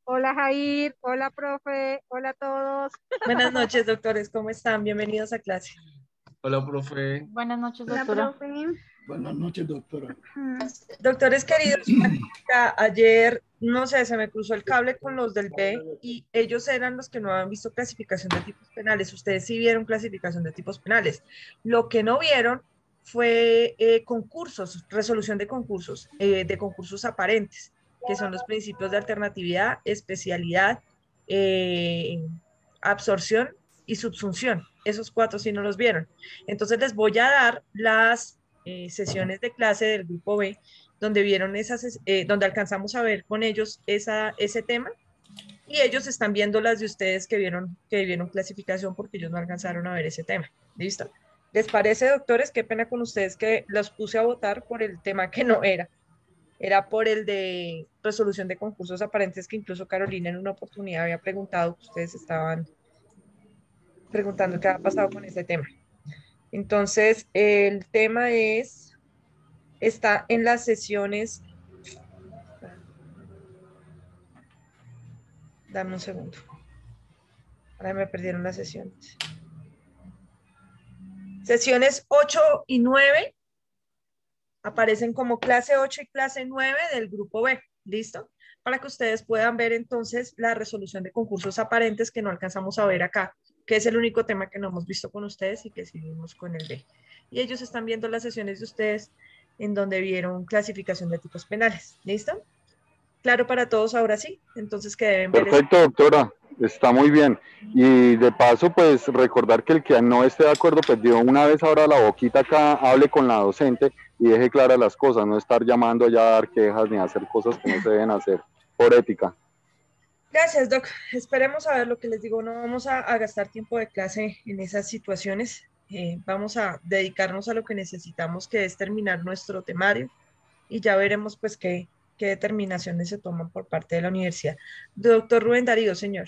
Hola Jair, hola profe, hola a todos. Buenas noches, doctores, ¿cómo están? Bienvenidos a clase. Hola, profe. Buenas noches, Hola doctora. profe. Buenas noches, doctora. Doctores queridos, ayer, no sé, se me cruzó el cable con los del B y ellos eran los que no habían visto clasificación de tipos penales. Ustedes sí vieron clasificación de tipos penales. Lo que no vieron fue concursos, resolución de concursos aparentes, que son los principios de alternatividad, especialidad, eh, absorción y subsunción. Esos cuatro sí no los vieron. Entonces les voy a dar las sesiones de clase del grupo B, donde vieron donde alcanzamos a ver con ellos ese tema, y ellos están viendo las de ustedes que vieron clasificación porque ellos no alcanzaron a ver ese tema. ¿Listo? ¿Les parece, doctores? Qué pena con ustedes que los puse a votar por el tema que no era. Era por el de resolución de concursos aparentes, que incluso Carolina en una oportunidad había preguntado, que ustedes estaban preguntando qué ha pasado con ese tema. Entonces, el tema está en las sesiones. Dame un segundo. Ahora me perdieron las sesiones. Sesiones 8 y 9 aparecen como clase 8 y clase 9 del grupo B. ¿Listo? Para que ustedes puedan ver entonces la resolución de concursos aparentes que no alcanzamos a ver acá, que es el único tema que no hemos visto con ustedes y que sí vimos con el B. Y ellos están viendo las sesiones de ustedes en donde vieron clasificación de tipos penales. ¿Listo? Claro para todos ahora sí. Entonces, que deben ver es... Perfecto, doctora, está muy bien. Y de paso, pues recordar que el que no esté de acuerdo, pues de una vez ahora la boquita acá, hable con la docente y deje claras las cosas, no estar llamando allá a dar quejas ni a hacer cosas que no se deben hacer por ética. Gracias, Doc. Esperemos a ver lo que les digo. No vamos a gastar tiempo de clase en esas situaciones. Vamos a dedicarnos a lo que necesitamos, que es terminar nuestro temario, y ya veremos pues qué determinaciones se toman por parte de la universidad. Doctor Rubén Darío, señor.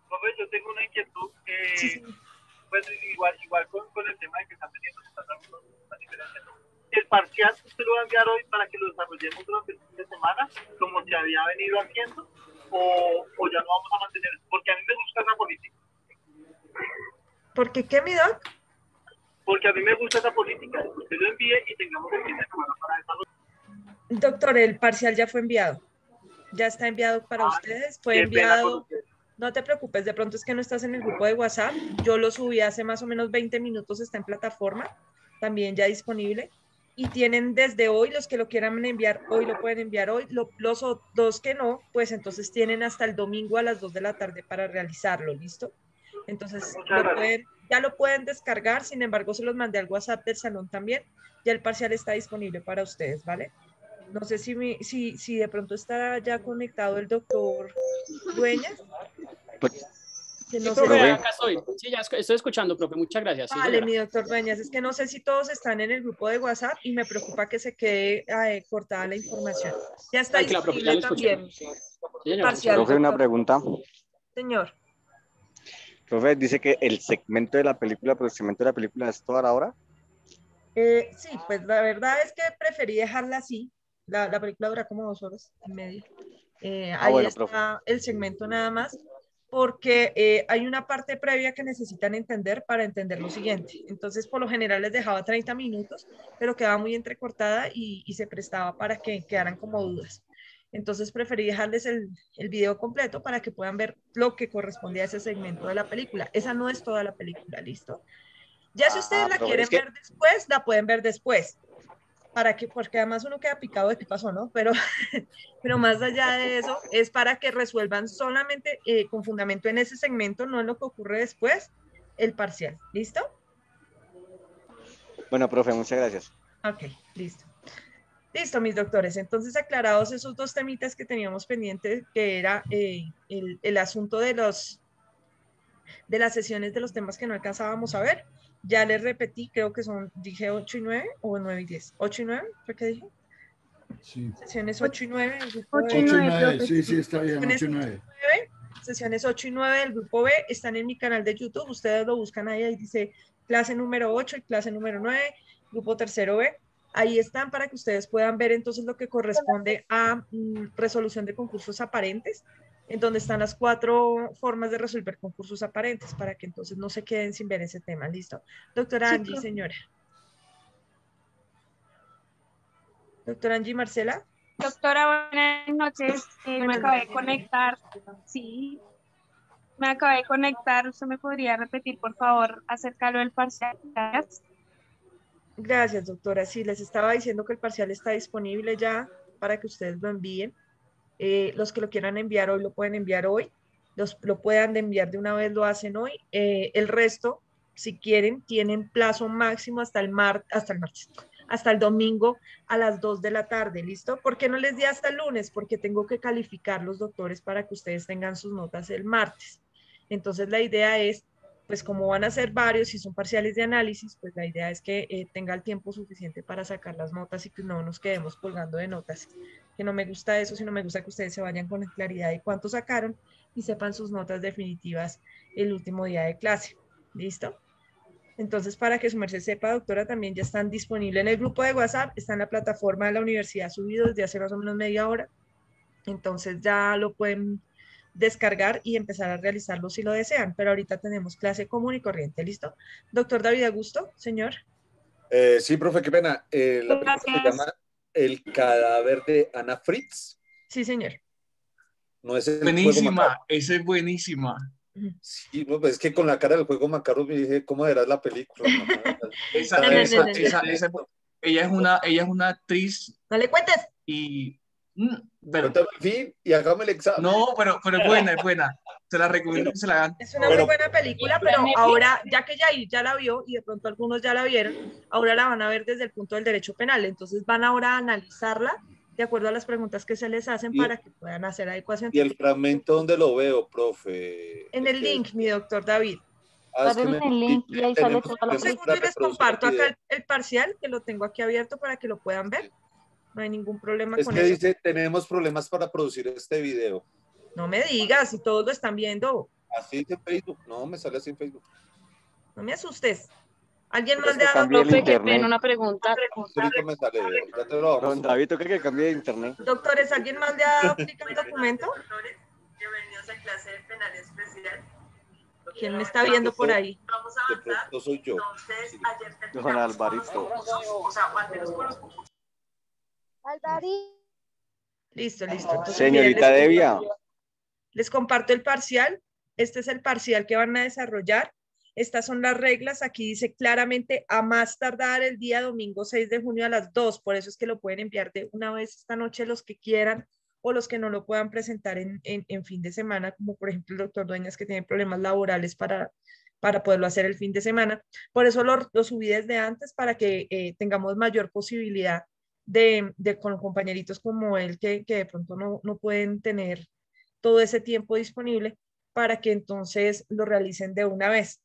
Profe, yo tengo una inquietud, Sí, sí. pues igual con el tema de que están teniendo esta diferencia. El parcial usted lo va a enviar hoy para que lo desarrollemos durante el fin de semana, como se había venido haciendo, o ya no vamos a mantener, porque a mí me gusta esa política. ¿Por qué qué, mi Doc? Porque a mí me gusta esa política, que usted lo envíe y tengamos el fin de semana para desarrollar. Doctor, el parcial ya fue enviado. Ya está enviado para ustedes. Fue Qué pena con enviado. usted. No te preocupes, de pronto es que no estás en el grupo de WhatsApp. Yo lo subí hace más o menos 20 minutos, está en plataforma, también ya disponible. Y tienen desde hoy, los que lo quieran enviar hoy, lo pueden enviar hoy. Los que no, pues entonces tienen hasta el domingo a las 2 de la tarde para realizarlo, ¿listo? Entonces, Muchas gracias. ya lo pueden descargar, sin embargo, se los mandé al WhatsApp del salón también. Ya el parcial está disponible para ustedes, ¿vale? No sé si de pronto está ya conectado el doctor Dueñas, que Sí, no sé profe, si... Profe, acá estoy. Sí, ya estoy escuchando, profe. Muchas gracias. Sí, Vale, señora. mi doctor Dueñas, es que no sé si todos están en el grupo de WhatsApp y me preocupa que se quede cortada la información. Ya está Tranquila, profe, ya disponible lo escuché. también Sí, señora, muchas parcial, profe, gracias. una doctor. pregunta. Señor, Profe, dice que el segmento de la película, pero el segmento de la película es toda la hora. sí, pues la verdad es que preferí dejarla así. La película dura como 2 horas y media. Ah, Ahí bueno, profe. está el segmento nada más, porque hay una parte previa que necesitan entender para entender lo siguiente. Entonces, por lo general les dejaba 30 minutos, pero quedaba muy entrecortada y se prestaba para que quedaran como dudas. Entonces, preferí dejarles el video completo para que puedan ver lo que corresponde a ese segmento de la película. Esa no es toda la película, ¿listo? Ya si ustedes Ajá, la profe, quieren es que, ver después, la pueden ver después para que, porque además uno queda picado de qué pasó, ¿no? Pero más allá de eso, es para que resuelvan solamente con fundamento en ese segmento, no en lo que ocurre después, el parcial. ¿Listo? bueno, profe, muchas gracias. Ok, listo. Listo, mis doctores. Entonces, aclarados esos dos temitas que teníamos pendientes, que era el asunto de las sesiones de los temas que no alcanzábamos a ver. Ya les repetí, creo que son, dije 8 y 9 o 9 y 10. 8 y 9, ¿fue que dije? Sí. Sesiones 8 y 9 del grupo 8 y B. 8 y 9, 9, profe. sí, sí, está bien, Sesiones 8 y 8 9. y 9, sesiones 8 y 9 del grupo B están en mi canal de YouTube. Ustedes lo buscan ahí dice clase número 8 y clase número 9, grupo tercero B. Ahí están para que ustedes puedan ver entonces lo que corresponde a resolución de concursos aparentes, en donde están las 4 formas de resolver concursos aparentes, para que entonces no se queden sin ver ese tema. ¿Listo? Doctora Sí, Angie, profe. señora. Doctora Angie Marcela. Doctora, buenas noches. Me acabé de conectar. Sí, me acabé de conectar. ¿Usted me podría repetir, por favor, acerca de lo del parcial? Gracias. Gracias, doctora. Sí, les estaba diciendo que el parcial está disponible ya para que ustedes lo envíen. Los que lo quieran enviar hoy lo pueden enviar hoy. Lo puedan enviar de una vez, lo hacen hoy. El resto, si quieren, tienen plazo máximo hasta el martes, hasta el domingo a las 2 de la tarde, ¿listo? ¿Por qué no les di hasta el lunes? Porque tengo que calificar los doctores para que ustedes tengan sus notas el martes. Entonces, la idea es, pues como van a ser varios y son parciales de análisis, pues la idea es que tenga el tiempo suficiente para sacar las notas y que no nos quedemos colgando de notas. Que no me gusta eso, sino me gusta que ustedes se vayan con claridad de cuánto sacaron y sepan sus notas definitivas el último día de clase. ¿Listo? Entonces, para que su merced sepa, doctora, también ya están disponibles en el grupo de WhatsApp, está en la plataforma de la universidad subido desde hace más o menos media hora. Entonces ya lo pueden descargar y empezar a realizarlo si lo desean, pero ahorita tenemos clase común y corriente, ¿listo? Doctor David Augusto, señor. Sí, profe, qué pena. La película se llama El cadáver de Ana Fritz. Sí, señor. No es el Buenísima, juego esa es buenísima. Sí, no, pues es que con la cara del juego macabro me dije, ¿cómo era la película? Ella es una actriz. No le cuentes. Y cuéntame el fin y hágame el examen. No, pero es buena, es buena. Se la recomiendo que se la hagan. Es una muy buena película, pero ahora, ya que Yair ya la vio y de pronto algunos ya la vieron, ahora la van a ver desde el punto del derecho penal. Entonces van ahora a analizarla de acuerdo a las preguntas que se les hacen para que puedan hacer adecuación. ¿Y el fragmento dónde lo veo, profe? En el link, mi doctor David. En el link y ahí sale toda la película. Les comparto acá el parcial, que lo tengo aquí abierto para que lo puedan ver. No hay ningún problema con eso. Es que dice, tenemos problemas para producir este video. No me digas, si todos lo están viendo. Así dice Facebook. No, me sale así en Facebook. No me asustes. ¿Alguien más de profe, que tiene una pregunta? Ahorita me sale. Ya te lo vamos. Don David, ¿tú que cambie de internet? Doctores, ¿alguien más le ha dado clic al documento? Bienvenidos a clase de penal especial. ¿Quién me está viendo por ahí? Vamos a avanzar. No soy yo. Entonces, ayer Don Alvarito. O sea, Alvarito. Listo. Entonces, Señorita Devia. Les comparto el parcial. Este es el parcial que van a desarrollar. Estas son las reglas. Aquí dice claramente a más tardar el día domingo 6 de junio a las 2. Por eso es que lo pueden enviar de una vez esta noche los que quieran o los que no lo puedan presentar en fin de semana, como por ejemplo el doctor Dueñas, que tiene problemas laborales para poderlo hacer el fin de semana. Por eso lo subí desde antes para que tengamos mayor posibilidad de con compañeritos como él que de pronto no pueden tener todo ese tiempo disponible para que entonces lo realicen de una vez.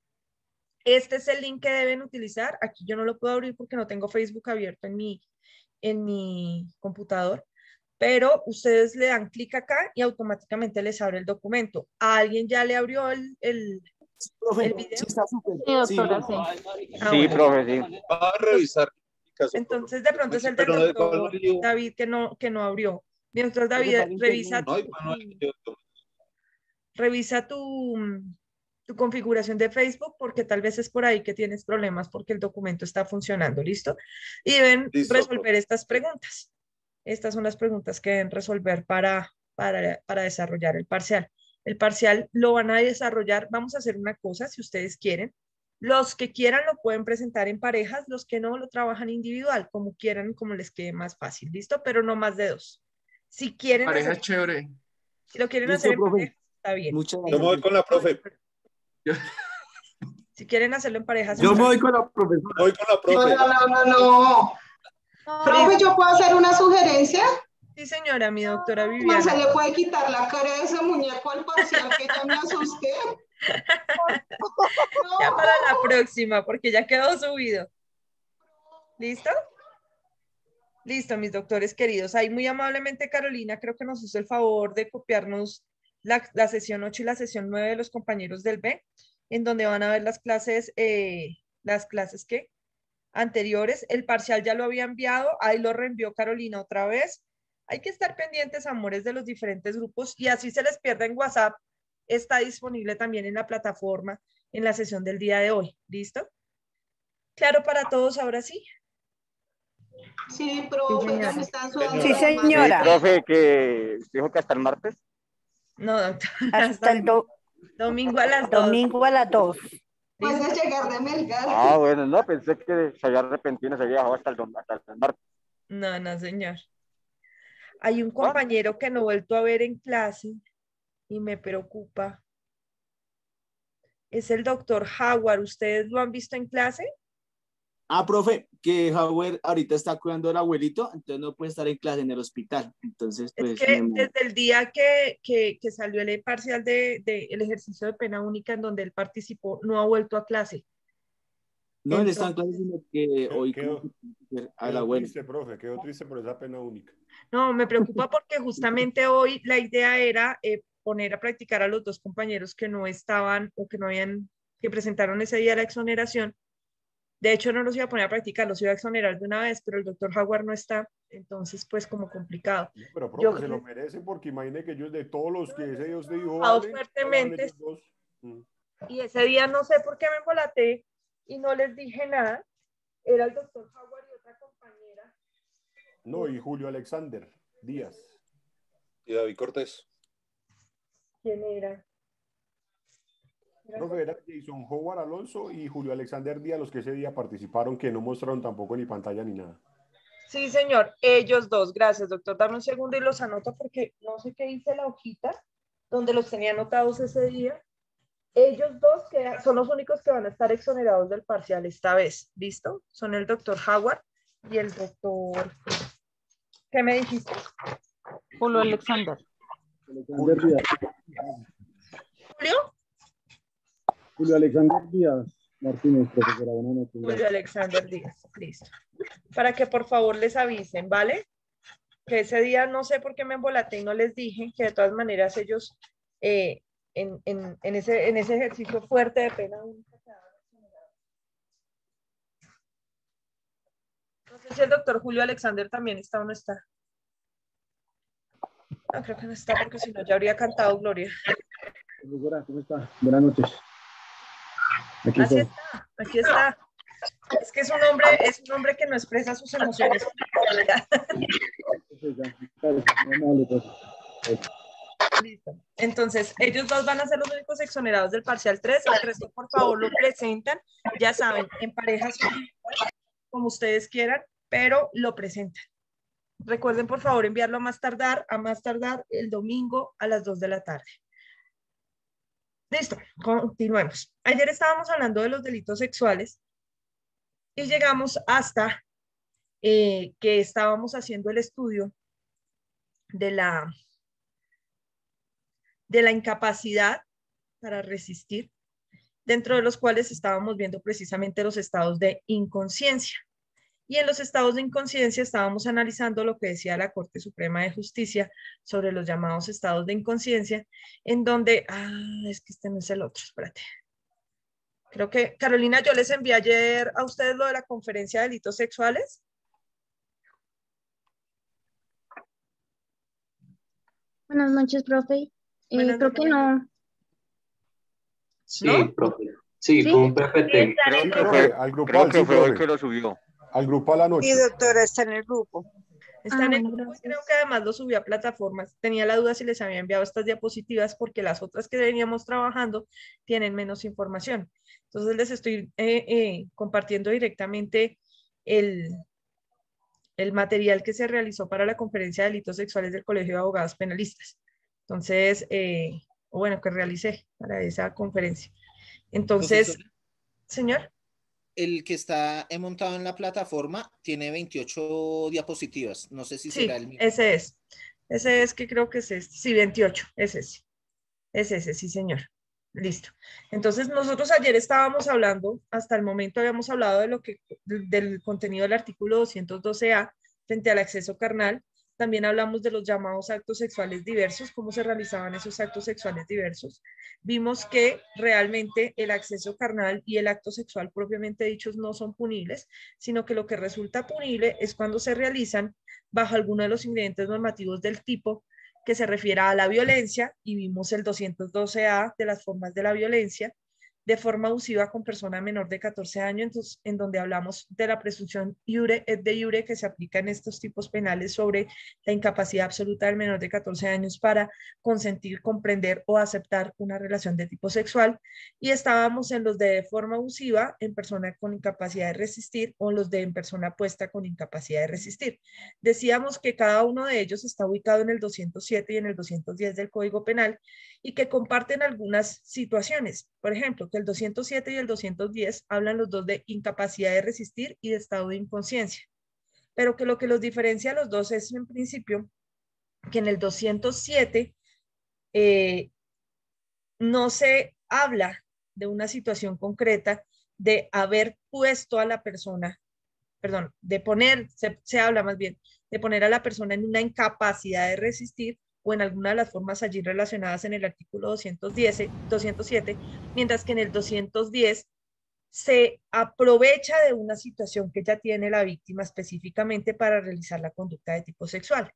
Este es el link que deben utilizar. Aquí yo no lo puedo abrir porque no tengo Facebook abierto en mi computador, pero ustedes le dan clic acá y automáticamente les abre el documento. ¿A alguien ya le abrió el video? Sí, doctora, sí. Sí, profe, sí. Va a revisar. Entonces, de pronto es el del doctor David que no abrió. Mi doctor David, revisa tu configuración de Facebook, porque tal vez es por ahí que tienes problemas porque el documento está funcionando, ¿listo? Y deben resolver estas preguntas. Estas son las preguntas que deben resolver para desarrollar el parcial. El parcial lo van a desarrollar, vamos a hacer una cosa, si ustedes quieren. Los que quieran lo pueden presentar en parejas, los que no lo trabajan individual, como quieran, como les quede más fácil, ¿listo? Pero no más de 2. Si quieren pareja hacer, chévere. Si lo quieren hacer en pareja, está bien. Yo me voy con la profe. Si quieren hacerlo en parejas. Yo me voy con la profesora. Voy con la profe. No. Profe, ¿yo puedo hacer una sugerencia? Sí, señora, mi doctora Viviana. ¿Se le puede quitar la cara de ese muñeco al parcial que ya me asusté? Ya para la próxima, porque ya quedó subido. ¿Listo? Listo, mis doctores queridos. Ahí muy amablemente Carolina creo que nos hizo el favor de copiarnos la sesión 8 y la sesión 9 de los compañeros del B, en donde van a ver las clases, ¿qué? anteriores. El parcial ya lo había enviado, ahí lo reenvió Carolina otra vez. Hay que estar pendientes, amores, de los diferentes grupos y así se les pierde en WhatsApp. Está disponible también en la plataforma en la sesión del día de hoy. ¿Listo? ¿Claro para todos ahora sí? Sí, profe, ya me están sudando. Sí, las manos. señora. Sí, profe, que dijo que hasta el martes. No, doctor. Hasta el domingo a las 2. domingo a las 2. Puedes llegar de Melgar. Ah, bueno, no, pensé que se había arrepentido, se había bajado hasta el martes. No, no, señor. Hay un compañero que no he vuelto a ver en clase y me preocupa. Es el doctor Howard. ¿Ustedes lo han visto en clase? Ah, profe, que Howard ahorita está cuidando al abuelito, entonces no puede estar en clase en el hospital. Entonces, pues. Es que desde el día que salió el parcial del ejercicio de pena única en donde él participó, no ha vuelto a clase. No, él está en clase, sino que hoy al abuelo. Triste, profe, quedó triste por esa pena única. No, me preocupa porque justamente hoy la idea era poner a practicar a los dos compañeros que no estaban o que no habían, que presentaron ese día la exoneración. De hecho, no los iba a poner a practicar, los iba a exonerar de una vez, pero el doctor Howard no está, entonces pues como complicado. Pero profe, se lo merece porque imagine que ellos de todos los que ese Dios dijo, fuertemente. Y ese día no sé por qué me embolaté y no les dije nada. Era el doctor Howard y otra compañera. No, y Julio Alexander Díaz. Y David Cortés. ¿Quién era? Profe, era Jason Howard Alonso y Julio Alexander Díaz los que ese día participaron, que no mostraron tampoco ni pantalla ni nada. Sí, señor, ellos dos, gracias, doctor. Dame un segundo y los anoto porque no sé qué hice la hojita donde los tenía anotados ese día. Ellos dos son los únicos que van a estar exonerados del parcial esta vez, ¿listo? Son el doctor Howard y el doctor... ¿Qué me dijiste? Julio Alexander. ¿Julio? Julio Alexander Díaz Martínez, profesora. Buenas noches. Julio Alexander Díaz, listo. Para que por favor les avisen, ¿vale? Que ese día no sé por qué me embolaté y no les dije que de todas maneras ellos en ese ejercicio fuerte de pena única. No sé si el doctor Julio Alexander también está o no está. No, creo que no está porque si no ya habría cantado Gloria. Profesora, ¿cómo está? Buenas noches. Aquí está. Es que es un hombre que no expresa sus emociones. Listo. Entonces, ellos dos van a ser los únicos exonerados del parcial 3. El resto, por favor, lo presentan. Ya saben, en parejas, como ustedes quieran, pero lo presentan. Recuerden, por favor, enviarlo a más tardar el domingo a las 2 de la tarde. Listo, continuemos. Ayer estábamos hablando de los delitos sexuales y llegamos hasta que estábamos haciendo el estudio de la incapacidad para resistir, dentro de los cuales estábamos viendo precisamente los estados de inconsciencia. Y en los estados de inconsciencia estábamos analizando lo que decía la Corte Suprema de Justicia sobre los llamados estados de inconsciencia, en donde, es que este no es el otro, espérate. Creo que, Carolina, yo les envié ayer a ustedes lo de la conferencia de delitos sexuales. Buenas noches, profe. Creo que no. Sí, ¿no? Profe. Sí, con un PPT. Creo que fue hoy que lo subió. Al grupo a la noche. Sí, doctora, está en el grupo. Está en el grupo, creo que además lo subió a plataformas. Tenía la duda si les había enviado estas diapositivas porque las otras que veníamos trabajando tienen menos información. Entonces les estoy compartiendo directamente el material que se realizó para la conferencia de delitos sexuales del Colegio de Abogados Penalistas. Entonces, bueno, que realicé para esa conferencia. Entonces, señor. El que está montado en la plataforma tiene 28 diapositivas. No sé si será el mismo. Ese es. Ese es que creo que es este. Sí, 28. Es ese. Es ese, sí, señor. Listo. Entonces, nosotros ayer estábamos hablando, hasta el momento habíamos hablado de del contenido del artículo 212A frente al acceso carnal, También hablamos de los llamados actos sexuales diversos, cómo se realizaban esos actos sexuales diversos. Vimos que realmente el acceso carnal y el acto sexual propiamente dichos no son punibles, sino que lo que resulta punible es cuando se realizan bajo alguno de los ingredientes normativos del tipo que se refiere a la violencia, y vimos el 212A de las formas de la violencia, de forma abusiva con persona menor de 14 años, entonces, en donde hablamos de la presunción iure et de iure que se aplica en estos tipos penales sobre la incapacidad absoluta del menor de 14 años para consentir, comprender o aceptar una relación de tipo sexual, y estábamos en los de forma abusiva en persona con incapacidad de resistir o los de en persona puesta con incapacidad de resistir. Decíamos que cada uno de ellos está ubicado en el 207 y en el 210 del Código Penal y que comparten algunas situaciones. Por ejemplo, que el 207 y el 210 hablan los dos de incapacidad de resistir y de estado de inconsciencia, pero que lo que los diferencia a los dos es en principio que en el 207 no se habla de una situación concreta de haber puesto a la persona, perdón, de poner, se habla más bien, de poner a la persona en una incapacidad de resistir o en alguna de las formas allí relacionadas en el artículo 207, mientras que en el 210 se aprovecha de una situación que ya tiene la víctima específicamente para realizar la conducta de tipo sexual.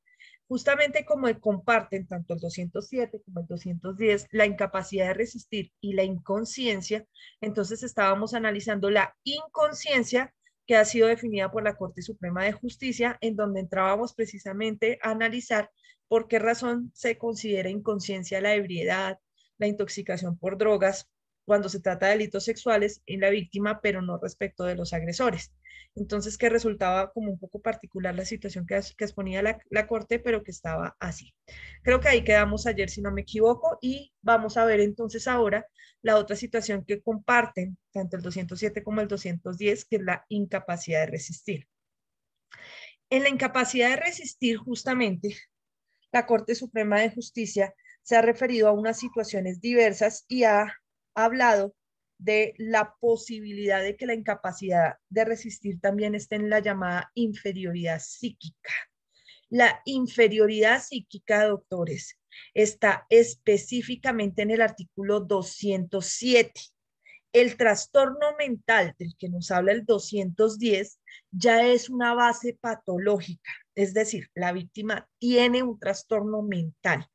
Justamente como comparten tanto el 207 como el 210 la incapacidad de resistir y la inconsciencia, entonces estábamos analizando la inconsciencia que ha sido definida por la Corte Suprema de Justicia, en donde entrábamos precisamente a analizar por qué razón se considera inconsciencia la ebriedad, la intoxicación por drogas, cuando se trata de delitos sexuales en la víctima, pero no respecto de los agresores. Entonces, que resultaba como un poco particular la situación que exponía la Corte, pero que estaba así. Creo que ahí quedamos ayer, si no me equivoco, y vamos a ver entonces ahora la otra situación que comparten tanto el 207 como el 210, que es la incapacidad de resistir. En la incapacidad de resistir, justamente, la Corte Suprema de Justicia se ha referido a unas situaciones diversas y ha hablado de la posibilidad de que la incapacidad de resistir también esté en la llamada inferioridad psíquica. La inferioridad psíquica, doctores, está específicamente en el artículo 207. El trastorno mental del que nos habla el 210 ya es una base patológica, es decir, la víctima tiene un trastorno mental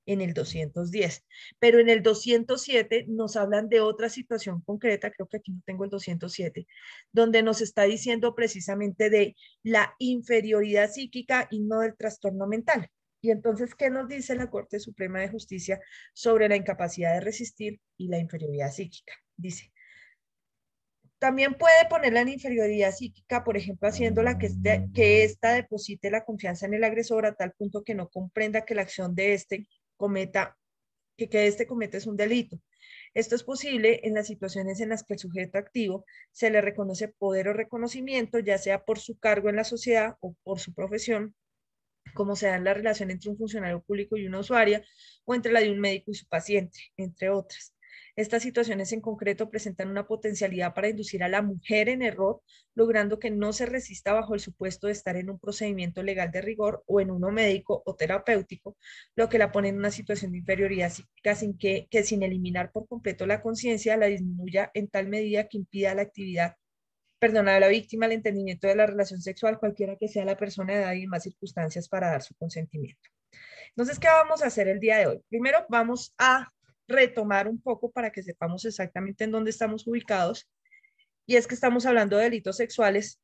en el 210, pero en el 207 nos hablan de otra situación concreta, creo que aquí no tengo el 207, donde nos está diciendo precisamente de la inferioridad psíquica y no del trastorno mental. Y entonces, ¿qué nos dice la Corte Suprema de Justicia sobre la incapacidad de resistir y la inferioridad psíquica? Dice, también puede ponerla en inferioridad psíquica, por ejemplo, haciéndola que ésta deposite la confianza en el agresor a tal punto que no comprenda que la acción de éste cometa es un delito. Esto es posible en las situaciones en las que el sujeto activo se le reconoce poder o reconocimiento, ya sea por su cargo en la sociedad o por su profesión, como se da en la relación entre un funcionario público y una usuaria, o entre la de un médico y su paciente, entre otras. Estas situaciones en concreto presentan una potencialidad para inducir a la mujer en error, logrando que no se resista bajo el supuesto de estar en un procedimiento legal de rigor o en uno médico o terapéutico, lo que la pone en una situación de inferioridad psíquica sin que sin eliminar por completo la conciencia, la disminuya en tal medida que impida la actividad, a la víctima el entendimiento de la relación sexual, cualquiera que sea la persona, edad y más circunstancias para dar su consentimiento. Entonces, ¿qué vamos a hacer el día de hoy? Primero, vamos a retomar un poco para que sepamos exactamente en dónde estamos ubicados. Y es que estamos hablando de delitos sexuales.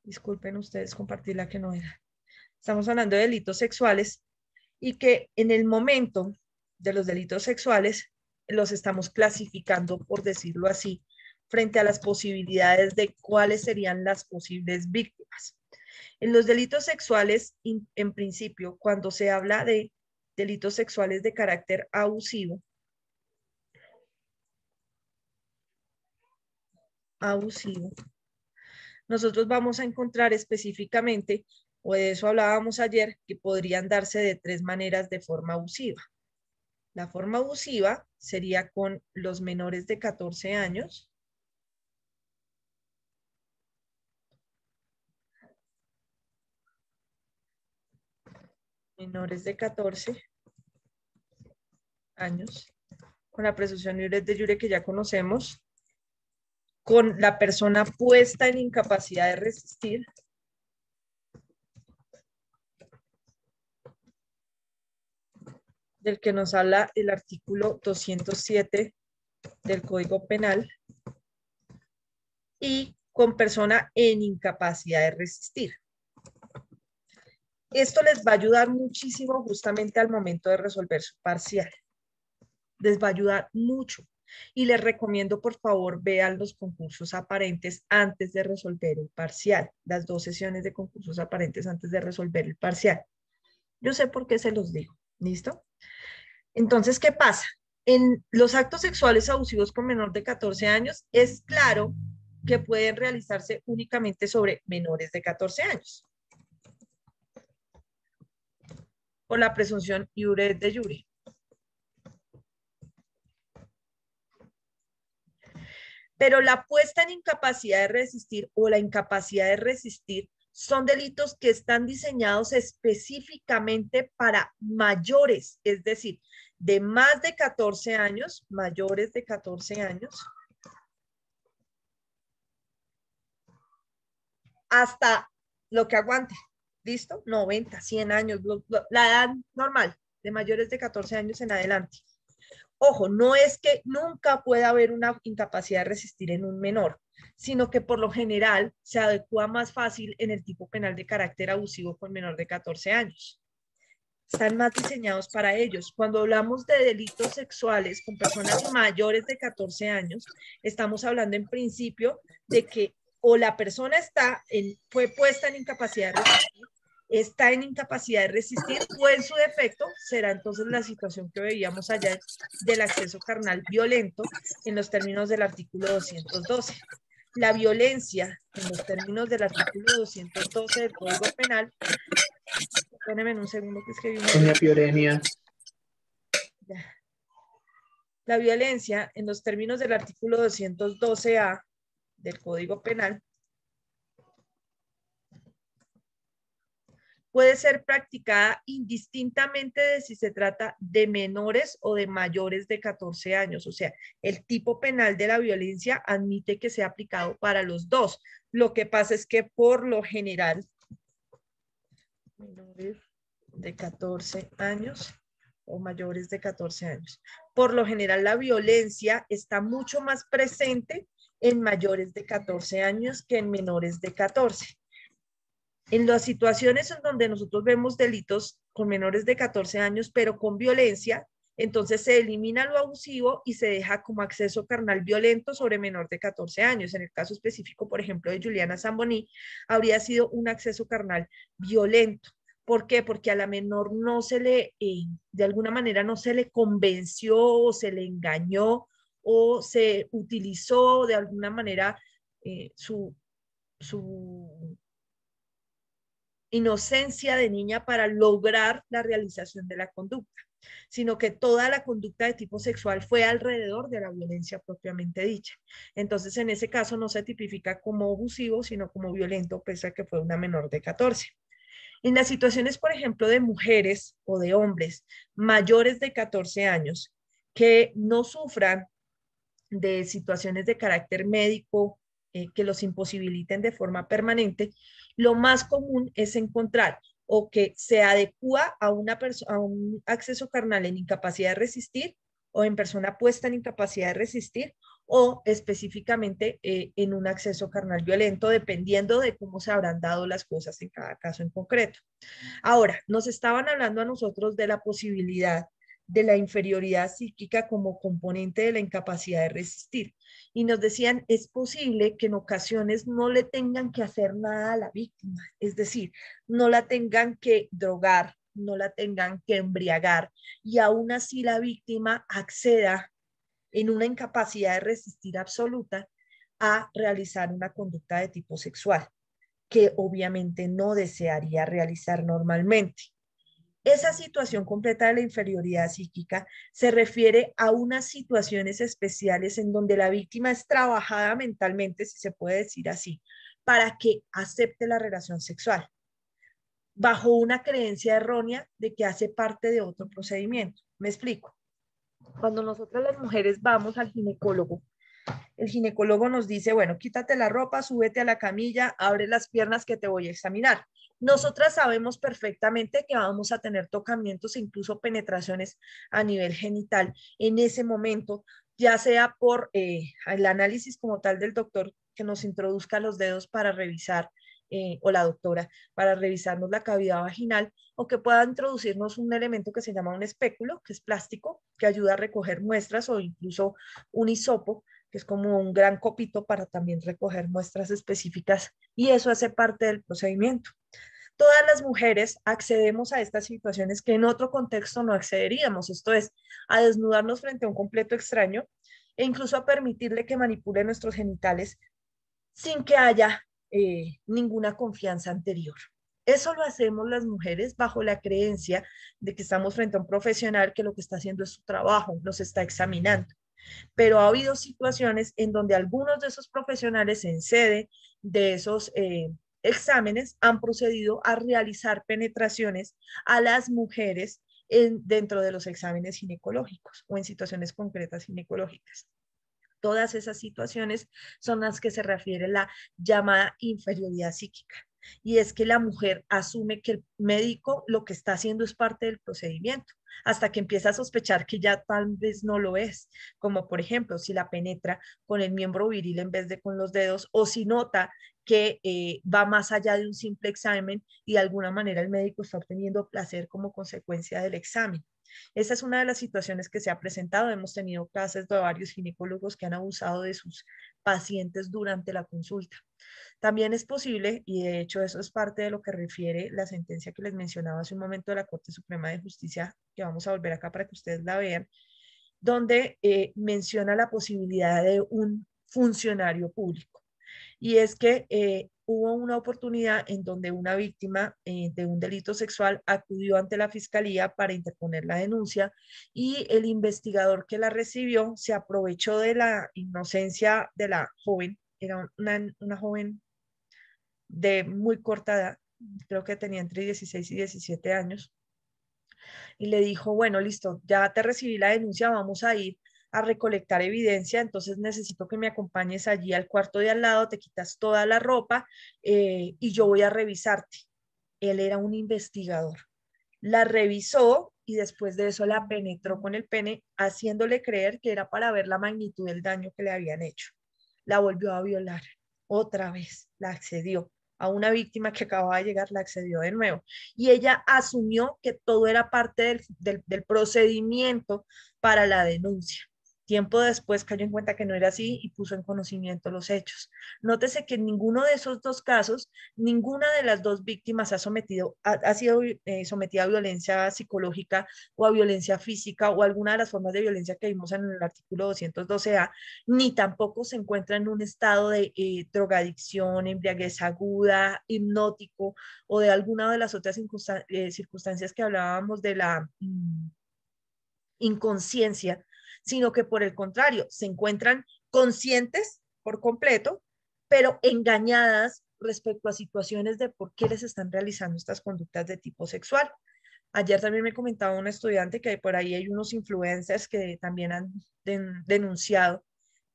Disculpen ustedes compartir la que no era. Estamos hablando de delitos sexuales y que en el momento de los delitos sexuales los estamos clasificando, por decirlo así, frente a las posibilidades de cuáles serían las posibles víctimas. En los delitos sexuales, en principio, cuando se habla de delitos sexuales de carácter abusivo, nosotros vamos a encontrar específicamente, o de eso hablábamos ayer, que podrían darse de tres maneras de forma abusiva. La forma abusiva sería con los menores de 14 años, menores de 14 años, con la presunción libre de jure que ya conocemos, con la persona puesta en incapacidad de resistir, del que nos habla el artículo 207 del Código Penal, y con persona en incapacidad de resistir. Esto les va a ayudar muchísimo justamente al momento de resolver su parcial. Les va a ayudar mucho. Y les recomiendo, por favor, vean los concursos aparentes antes de resolver el parcial. Las 2 sesiones de concursos aparentes antes de resolver el parcial. Yo sé por qué se los digo. ¿Listo? Entonces, ¿qué pasa? En los actos sexuales abusivos con menor de 14 años, es claro que pueden realizarse únicamente sobre menores de 14 años. Por la presunción iure de jure. Pero la puesta en incapacidad de resistir o la incapacidad de resistir son delitos que están diseñados específicamente para mayores, es decir, de más de 14 años, mayores de 14 años, hasta lo que aguante, ¿listo? 90, 100 años, la edad normal de mayores de 14 años en adelante. Ojo, no es que nunca pueda haber una incapacidad de resistir en un menor, sino que por lo general se adecua más fácil en el tipo penal de carácter abusivo con menor de 14 años. Están más diseñados para ellos. Cuando hablamos de delitos sexuales con personas mayores de 14 años, estamos hablando en principio de que o la persona fue puesta en incapacidad de resistir, está en incapacidad de resistir, o en su defecto será entonces la situación que veíamos allá del acceso carnal violento en los términos del artículo 212. La violencia en los términos del artículo 212 del Código Penal. Espérenme un segundo que escribí una... Doña Fiorenia. La violencia en los términos del artículo 212A del Código Penal puede ser practicada indistintamente de si se trata de menores o de mayores de 14 años. O sea, el tipo penal de la violencia admite que sea aplicado para los dos. Lo que pasa es que por lo general, menores de 14 años o mayores de 14 años, por lo general la violencia está mucho más presente en mayores de 14 años que en menores de 14. En las situaciones en donde nosotros vemos delitos con menores de 14 años, pero con violencia, entonces se elimina lo abusivo y se deja como acceso carnal violento sobre menor de 14 años. En el caso específico, por ejemplo, de Juliana Zamboní, habría sido un acceso carnal violento. ¿Por qué? Porque a la menor no se le, de alguna manera no se le convenció o se le engañó o se utilizó de alguna manera su inocencia de niña para lograr la realización de la conducta, sino que toda la conducta de tipo sexual fue alrededor de la violencia propiamente dicha. Entonces, en ese caso no se tipifica como abusivo, sino como violento, pese a que fue una menor de 14. En las situaciones, por ejemplo, de mujeres o de hombres mayores de 14 años que no sufran de situaciones de carácter médico que los imposibiliten de forma permanente, lo más común es encontrar o que se adecua a un acceso carnal en incapacidad de resistir o en persona puesta en incapacidad de resistir o específicamente en un acceso carnal violento, dependiendo de cómo se habrán dado las cosas en cada caso en concreto. Ahora, nos estaban hablando a nosotros de la posibilidad de la inferioridad psíquica como componente de la incapacidad de resistir. Y nos decían, es posible que en ocasiones no le tengan que hacer nada a la víctima, es decir, no la tengan que drogar, no la tengan que embriagar, y aún así la víctima acceda en una incapacidad de resistir absoluta a realizar una conducta de tipo sexual, que obviamente no desearía realizar normalmente. Esa situación completa de la inferioridad psíquica se refiere a unas situaciones especiales en donde la víctima es trabajada mentalmente, si se puede decir así, para que acepte la relación sexual. bajo una creencia errónea de que hace parte de otro procedimiento. Me explico. Cuando nosotras las mujeres vamos al ginecólogo, el ginecólogo nos dice, bueno, quítate la ropa, súbete a la camilla, abre las piernas que te voy a examinar. Nosotras sabemos perfectamente que vamos a tener tocamientos e incluso penetraciones a nivel genital en ese momento, ya sea por el análisis como tal del doctor que nos introduzca los dedos para revisar, o la doctora, para revisarnos la cavidad vaginal, o que pueda introducirnos un elemento que se llama un espéculo, que es plástico, que ayuda a recoger muestras, o incluso un hisopo, que es como un gran copito para también recoger muestras específicas, y eso hace parte del procedimiento. Todas las mujeres accedemos a estas situaciones que en otro contexto no accederíamos, esto es, a desnudarnos frente a un completo extraño e incluso a permitirle que manipule nuestros genitales sin que haya ninguna confianza anterior. Eso lo hacemos las mujeres bajo la creencia de que estamos frente a un profesional que lo que está haciendo es su trabajo, nos está examinando. Pero ha habido situaciones en donde algunos de esos profesionales en sede de esos exámenes han procedido a realizar penetraciones a las mujeres dentro de los exámenes ginecológicos o en situaciones concretas ginecológicas. Todas esas situaciones son las que se refiere la llamada inferioridad psíquica. Y es que la mujer asume que el médico lo que está haciendo es parte del procedimiento, hasta que empieza a sospechar que ya tal vez no lo es, como por ejemplo si la penetra con el miembro viril en vez de con los dedos, o si nota que va más allá de un simple examen y de alguna manera el médico está obteniendo placer como consecuencia del examen. Esa es una de las situaciones que se ha presentado. Hemos tenido casos de varios ginecólogos que han abusado de sus pacientes durante la consulta. También es posible, y de hecho eso es parte de lo que refiere la sentencia que les mencionaba hace un momento de la Corte Suprema de Justicia, que vamos a volver acá para que ustedes la vean, donde menciona la posibilidad de un funcionario público. Y es que hubo una oportunidad en donde una víctima de un delito sexual acudió ante la fiscalía para interponer la denuncia, y el investigador que la recibió se aprovechó de la inocencia de la joven. Era una joven de muy corta edad, creo que tenía entre 16 y 17 años, y le dijo, bueno, listo, ya te recibí la denuncia, vamos a ir a recolectar evidencia, entonces necesito que me acompañes allí al cuarto de al lado, te quitas toda la ropa y yo voy a revisarte. Él era un investigador. La revisó y después de eso la penetró con el pene, haciéndole creer que era para ver la magnitud del daño que le habían hecho. La volvió a violar. Otra vez la accedió. A una víctima que acababa de llegar, la accedió de nuevo. Y ella asumió que todo era parte del procedimiento para la denuncia. Tiempo después cayó en cuenta que no era así y puso en conocimiento los hechos. Nótese que en ninguno de esos dos casos, ninguna de las dos víctimas ha sido sometida a violencia psicológica o a violencia física o alguna de las formas de violencia que vimos en el artículo 212A, ni tampoco se encuentra en un estado de drogadicción, embriaguez aguda, hipnótico o de alguna de las otras circunstancias que hablábamos de la inconsciencia, sino que por el contrario, se encuentran conscientes por completo, pero engañadas respecto a situaciones de por qué les están realizando estas conductas de tipo sexual. Ayer también me comentaba un estudiante que por ahí hay unos influencers que también han denunciado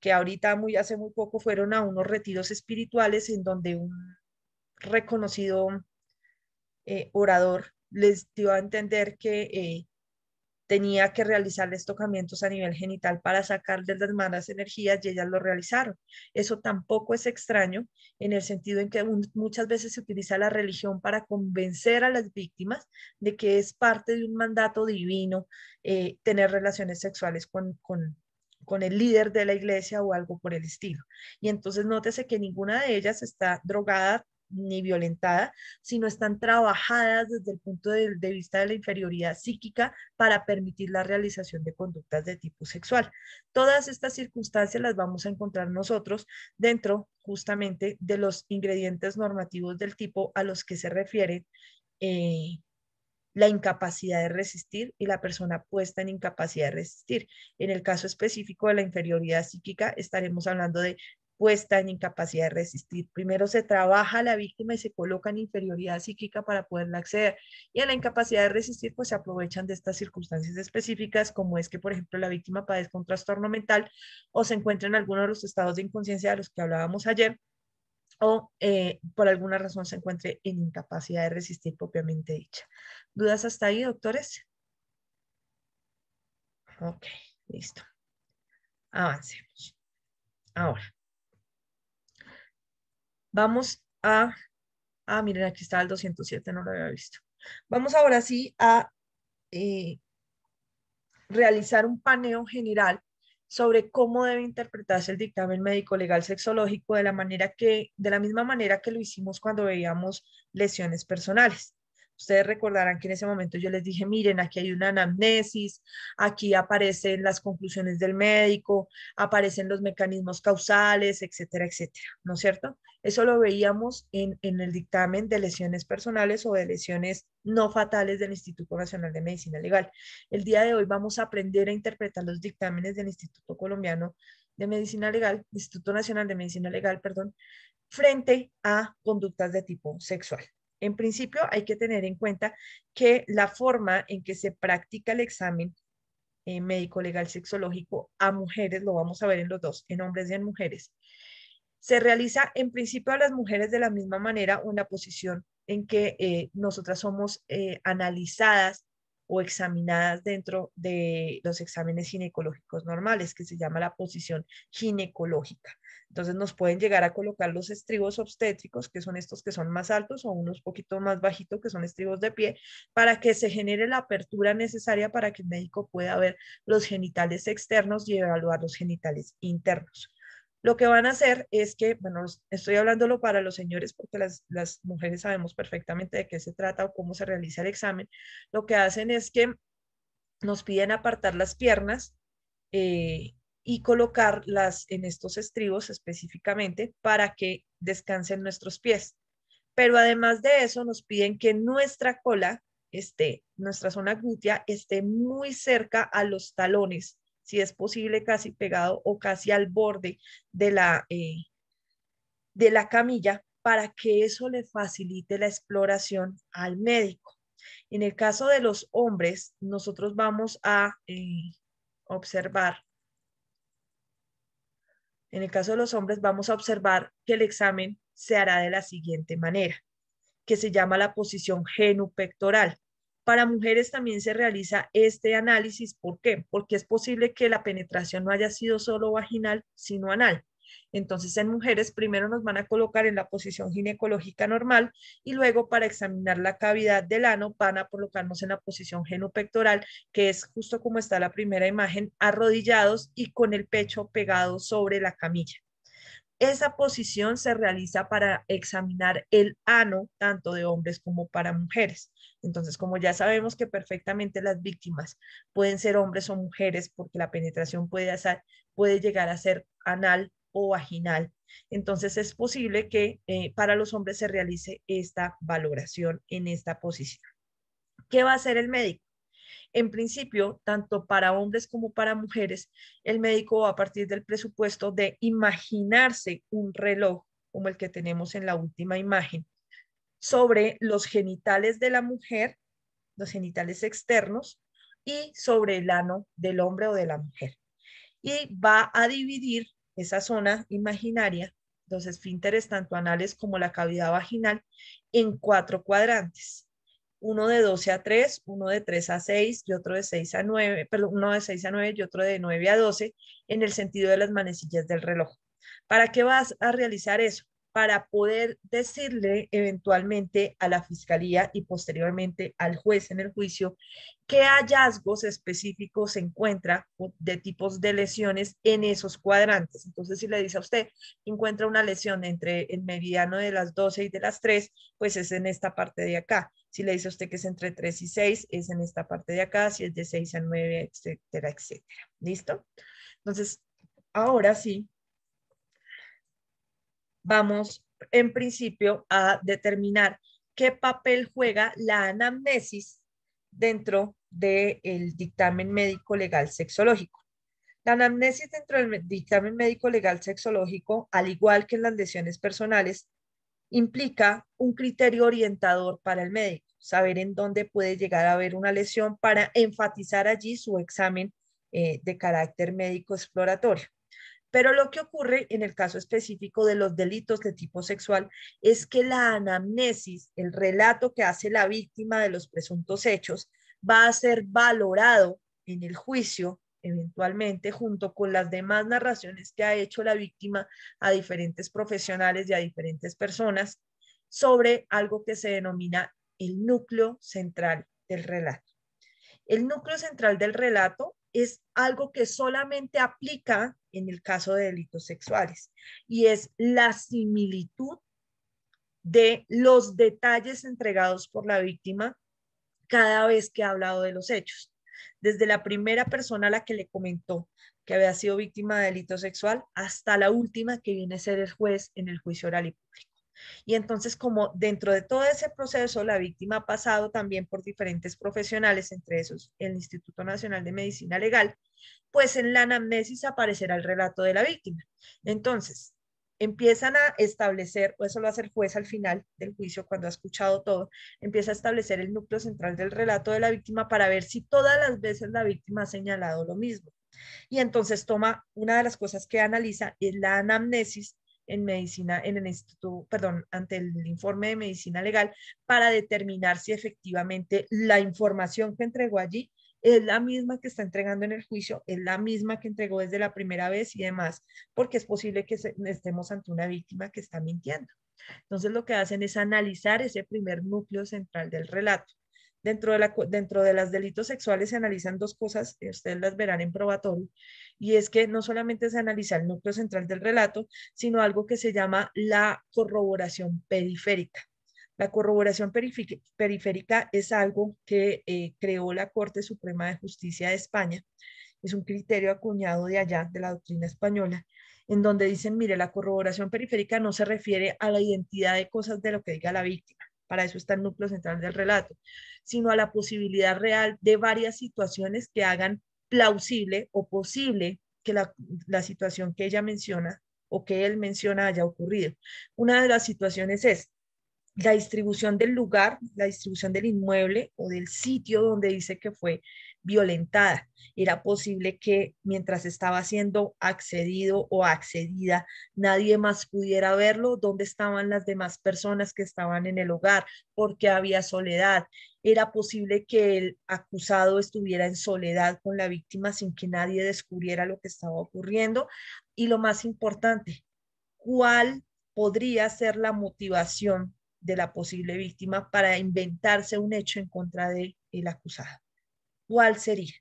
que ahorita hace muy poco fueron a unos retiros espirituales en donde un reconocido orador les dio a entender que tenía que realizarles tocamientos a nivel genital para sacarles las malas energías, y ellas lo realizaron. Eso tampoco es extraño, en el sentido en que muchas veces se utiliza la religión para convencer a las víctimas de que es parte de un mandato divino tener relaciones sexuales con el líder de la iglesia o algo por el estilo. Y entonces nótese que ninguna de ellas está drogada ni violentada, sino están trabajadas desde el punto de vista de la inferioridad psíquica para permitir la realización de conductas de tipo sexual. Todas estas circunstancias las vamos a encontrar nosotros dentro justamente de los ingredientes normativos del tipo a los que se refiere la incapacidad de resistir y la persona puesta en incapacidad de resistir. En el caso específico de la inferioridad psíquica estaremos hablando de puesta en incapacidad de resistir. Primero se trabaja a la víctima y se coloca en inferioridad psíquica para poderla acceder. Y en la incapacidad de resistir, pues se aprovechan de estas circunstancias específicas, como es que, por ejemplo, la víctima padezca un trastorno mental o se encuentra en alguno de los estados de inconsciencia de los que hablábamos ayer, o por alguna razón se encuentre en incapacidad de resistir propiamente dicha. ¿Dudas hasta ahí, doctores? Ok, listo. Avancemos. Ahora, vamos a... miren, aquí está el 207, no lo había visto. Vamos ahora sí a realizar un paneo general sobre cómo debe interpretarse el dictamen médico legal sexológico de la misma manera que lo hicimos cuando veíamos lesiones personales. Ustedes recordarán que en ese momento yo les dije, miren, aquí hay una anamnesis, aquí aparecen las conclusiones del médico, aparecen los mecanismos causales, etcétera, etcétera, ¿no es cierto? Eso lo veíamos en el dictamen de lesiones personales o de lesiones no fatales del Instituto Nacional de Medicina Legal. El día de hoy vamos a aprender a interpretar los dictámenes del Instituto Colombiano de Medicina Legal, Instituto Nacional de Medicina Legal, perdón, frente a conductas de tipo sexual. En principio, hay que tener en cuenta que la forma en que se practica el examen médico legal sexológico a mujeres, lo vamos a ver en los dos, en hombres y en mujeres, se realiza en principio a las mujeres de la misma manera o en la posición en que nosotras somos analizadas o examinadas dentro de los exámenes ginecológicos normales, que se llama la posición ginecológica. Entonces nos pueden llegar a colocar los estribos obstétricos, que son estos que son más altos, o unos poquito más bajitos, que son estribos de pie, para que se genere la apertura necesaria para que el médico pueda ver los genitales externos y evaluar los genitales internos. Lo que van a hacer es que, bueno, estoy hablándolo para los señores porque las mujeres sabemos perfectamente de qué se trata o cómo se realiza el examen. Lo que hacen es que nos piden apartar las piernas y colocarlas en estos estribos específicamente para que descansen nuestros pies. Pero además de eso nos piden que nuestra cola nuestra zona glútea esté muy cerca a los talones, si es posible casi pegado o casi al borde de la camilla, para que eso le facilite la exploración al médico. En el caso de los hombres, nosotros vamos a observar, en el caso de los hombres vamos a observar que el examen se hará de la siguiente manera, que se llama la posición genupectoral. Para mujeres también se realiza este análisis. ¿Por qué? Porque es posible que la penetración no haya sido solo vaginal, sino anal. Entonces, en mujeres primero nos van a colocar en la posición ginecológica normal y luego para examinar la cavidad del ano van a colocarnos en la posición genupectoral, que es justo como está la primera imagen, arrodillados y con el pecho pegado sobre la camilla. Esa posición se realiza para examinar el ano, tanto de hombres como para mujeres. Entonces, como ya sabemos que perfectamente las víctimas pueden ser hombres o mujeres, porque la penetración puede llegar a ser anal o vaginal, entonces es posible que para los hombres se realice esta valoración en esta posición. ¿Qué va a hacer el médico? En principio, tanto para hombres como para mujeres, el médico va a partir del presupuesto de imaginarse un reloj, como el que tenemos en la última imagen, sobre los genitales de la mujer, los genitales externos, y sobre el ano del hombre o de la mujer. Y va a dividir esa zona imaginaria, los esfínteres tanto anales como la cavidad vaginal, en 4 cuadrantes. Uno de 12 a 3, uno de 3 a 6 y otro de 6 a 9, perdón, uno de 6 a 9 y otro de 9 a 12 en el sentido de las manecillas del reloj. ¿Para qué vas a realizar eso? Para poder decirle eventualmente a la fiscalía y posteriormente al juez en el juicio qué hallazgos específicos se encuentra de tipos de lesiones en esos cuadrantes. Entonces, si le dice a usted, encuentra una lesión entre el meridiano de las 12 y de las 3, pues es en esta parte de acá. Si le dice a usted que es entre 3 y 6, es en esta parte de acá. Si es de 6 a 9, etcétera, etcétera. ¿Listo? Entonces, ahora sí, vamos en principio a determinar qué papel juega la anamnesis dentro del dictamen médico legal sexológico. La anamnesis dentro del dictamen médico legal sexológico, al igual que en las lesiones personales, implica un criterio orientador para el médico, saber en dónde puede llegar a haber una lesión para enfatizar allí su examen de carácter médico exploratorio. Pero lo que ocurre en el caso específico de los delitos de tipo sexual es que la anamnesis, el relato que hace la víctima de los presuntos hechos, va a ser valorado en el juicio, eventualmente, junto con las demás narraciones que ha hecho la víctima a diferentes profesionales y a diferentes personas sobre algo que se denomina el núcleo central del relato. El núcleo central del relato es algo que solamente aplica en el caso de delitos sexuales y es la similitud de los detalles entregados por la víctima cada vez que ha hablado de los hechos. Desde la primera persona a la que le comentó que había sido víctima de delito sexual hasta la última que viene a ser el juez en el juicio oral y público. Y entonces, como dentro de todo ese proceso, la víctima ha pasado también por diferentes profesionales, entre esos el Instituto Nacional de Medicina Legal, pues en la anamnesis aparecerá el relato de la víctima. Entonces, empiezan a establecer, o eso lo hace el juez al final del juicio, cuando ha escuchado todo, empieza a establecer el núcleo central del relato de la víctima para ver si todas las veces la víctima ha señalado lo mismo. Y entonces toma, una de las cosas que analiza es la anamnesis en medicina, en el instituto, perdón, ante el informe de medicina legal, para determinar si efectivamente la información que entregó allí es la misma que está entregando en el juicio, es la misma que entregó desde la primera vez y demás, porque es posible que estemos ante una víctima que está mintiendo. Entonces lo que hacen es analizar ese primer núcleo central del relato. Dentro de los delitos sexuales se analizan dos cosas, ustedes las verán en probatorio, y es que no solamente se analiza el núcleo central del relato, sino algo que se llama la corroboración periférica. La corroboración periférica es algo que creó la Corte Suprema de Justicia de España. Es un criterio acuñado de allá, de la doctrina española, en donde dicen, mire, la corroboración periférica no se refiere a la identidad de cosas de lo que diga la víctima, para eso está el núcleo central del relato, sino a la posibilidad real de varias situaciones que hagan plausible o posible que la situación que ella menciona o que él menciona haya ocurrido. Una de las situaciones es la distribución del lugar, la distribución del inmueble o del sitio donde dice que fue violentada. Era posible que mientras estaba siendo accedido o accedida, nadie más pudiera verlo, dónde estaban las demás personas que estaban en el hogar, porque había soledad. Era posible que el acusado estuviera en soledad con la víctima sin que nadie descubriera lo que estaba ocurriendo. Y lo más importante, ¿cuál podría ser la motivación de la posible víctima para inventarse un hecho en contra del acusado? ¿Cuál sería?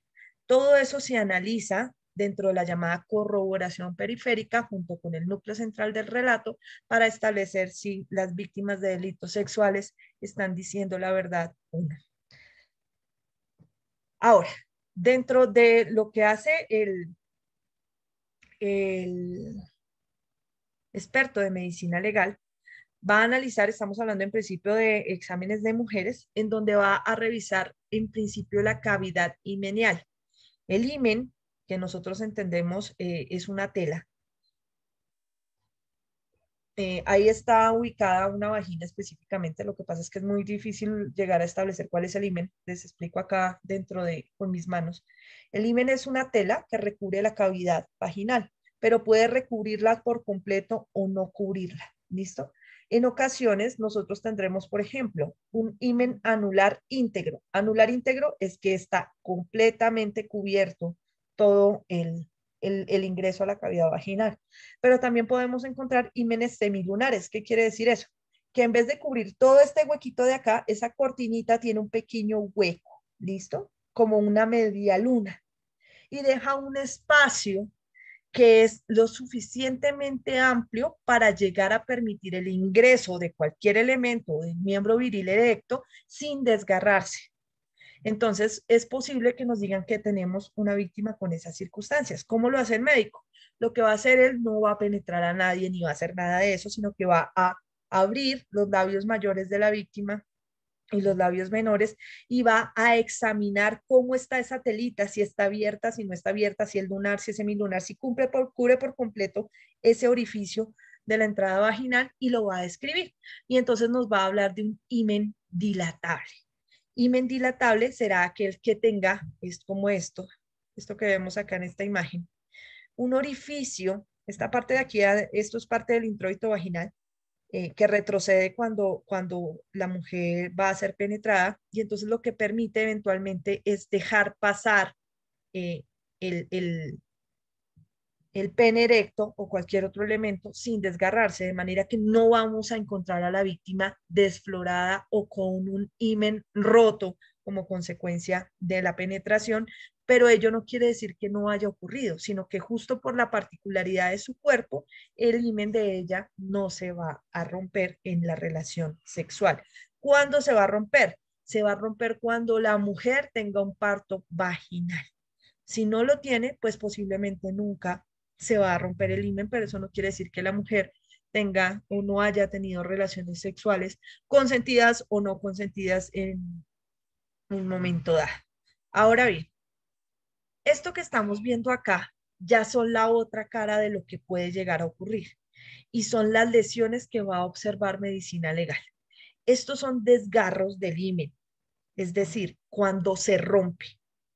Todo eso se analiza dentro de la llamada corroboración periférica junto con el núcleo central del relato para establecer si las víctimas de delitos sexuales están diciendo la verdad o no. Ahora, dentro de lo que hace el experto de medicina legal, va a analizar, estamos hablando en principio de exámenes de mujeres, en donde va a revisar en principio la cavidad himenial. El himen, que nosotros entendemos, es una tela. Ahí está ubicada una vagina específicamente, lo que pasa es que es muy difícil llegar a establecer cuál es el himen, les explico acá con mis manos. El himen es una tela que recubre la cavidad vaginal, pero puede recubrirla por completo o no cubrirla, ¿listo? En ocasiones nosotros tendremos, por ejemplo, un himen anular íntegro. Anular íntegro es que está completamente cubierto todo el ingreso a la cavidad vaginal. Pero también podemos encontrar himenes semilunares. ¿Qué quiere decir eso? Que en vez de cubrir todo este huequito de acá, esa cortinita tiene un pequeño hueco, ¿listo? Como una media luna. Y deja un espacio que es lo suficientemente amplio para llegar a permitir el ingreso de cualquier elemento del miembro viril erecto sin desgarrarse. Entonces, es posible que nos digan que tenemos una víctima con esas circunstancias. ¿Cómo lo hace el médico? Lo que va a hacer él no va a penetrar a nadie ni va a hacer nada de eso, sino que va a abrir los labios mayores de la víctima y los labios menores, y va a examinar cómo está esa telita, si está abierta, si no está abierta, si es lunar, si es semilunar, si cubre por completo ese orificio de la entrada vaginal, y lo va a describir. Y entonces nos va a hablar de un himen dilatable. Himen dilatable será aquel que tenga, es como esto que vemos acá en esta imagen, un orificio, esta parte de aquí, esto es parte del introito vaginal, que retrocede cuando la mujer va a ser penetrada, y entonces lo que permite eventualmente es dejar pasar eh, el, el, el pene erecto o cualquier otro elemento sin desgarrarse, de manera que no vamos a encontrar a la víctima desflorada o con un himen roto como consecuencia de la penetración, pero ello no quiere decir que no haya ocurrido, sino que justo por la particularidad de su cuerpo, el himen de ella no se va a romper en la relación sexual. ¿Cuándo se va a romper? Se va a romper cuando la mujer tenga un parto vaginal. Si no lo tiene, pues posiblemente nunca se va a romper el himen, pero eso no quiere decir que la mujer tenga o no haya tenido relaciones sexuales consentidas o no consentidas en un momento dado. Ahora bien, esto que estamos viendo acá ya son la otra cara de lo que puede llegar a ocurrir, y son las lesiones que va a observar medicina legal. Estos son desgarros del himen, es decir, cuando se rompe.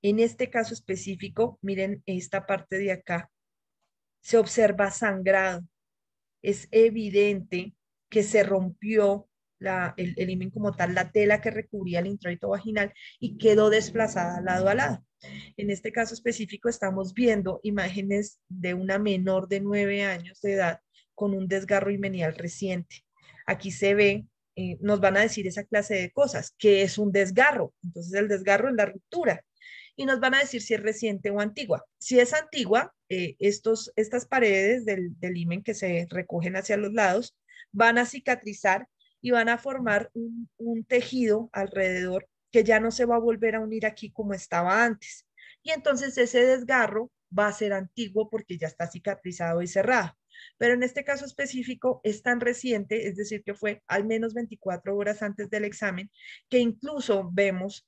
En este caso específico, miren esta parte de acá, se observa sangrado. Es evidente que se rompió el himen como tal, la tela que recubría el introito vaginal, y quedó desplazada lado a lado. En este caso específico estamos viendo imágenes de una menor de 9 años de edad con un desgarro himenial reciente. Aquí se ve, nos van a decir esa clase de cosas, que es un desgarro. Entonces el desgarro es la ruptura. Y nos van a decir si es reciente o antigua. Si es antigua, estas paredes del himen que se recogen hacia los lados van a cicatrizar y van a formar un tejido alrededor que ya no se va a volver a unir aquí como estaba antes. Y entonces ese desgarro va a ser antiguo porque ya está cicatrizado y cerrado. Pero en este caso específico es tan reciente, es decir, que fue al menos 24 horas antes del examen, que incluso vemos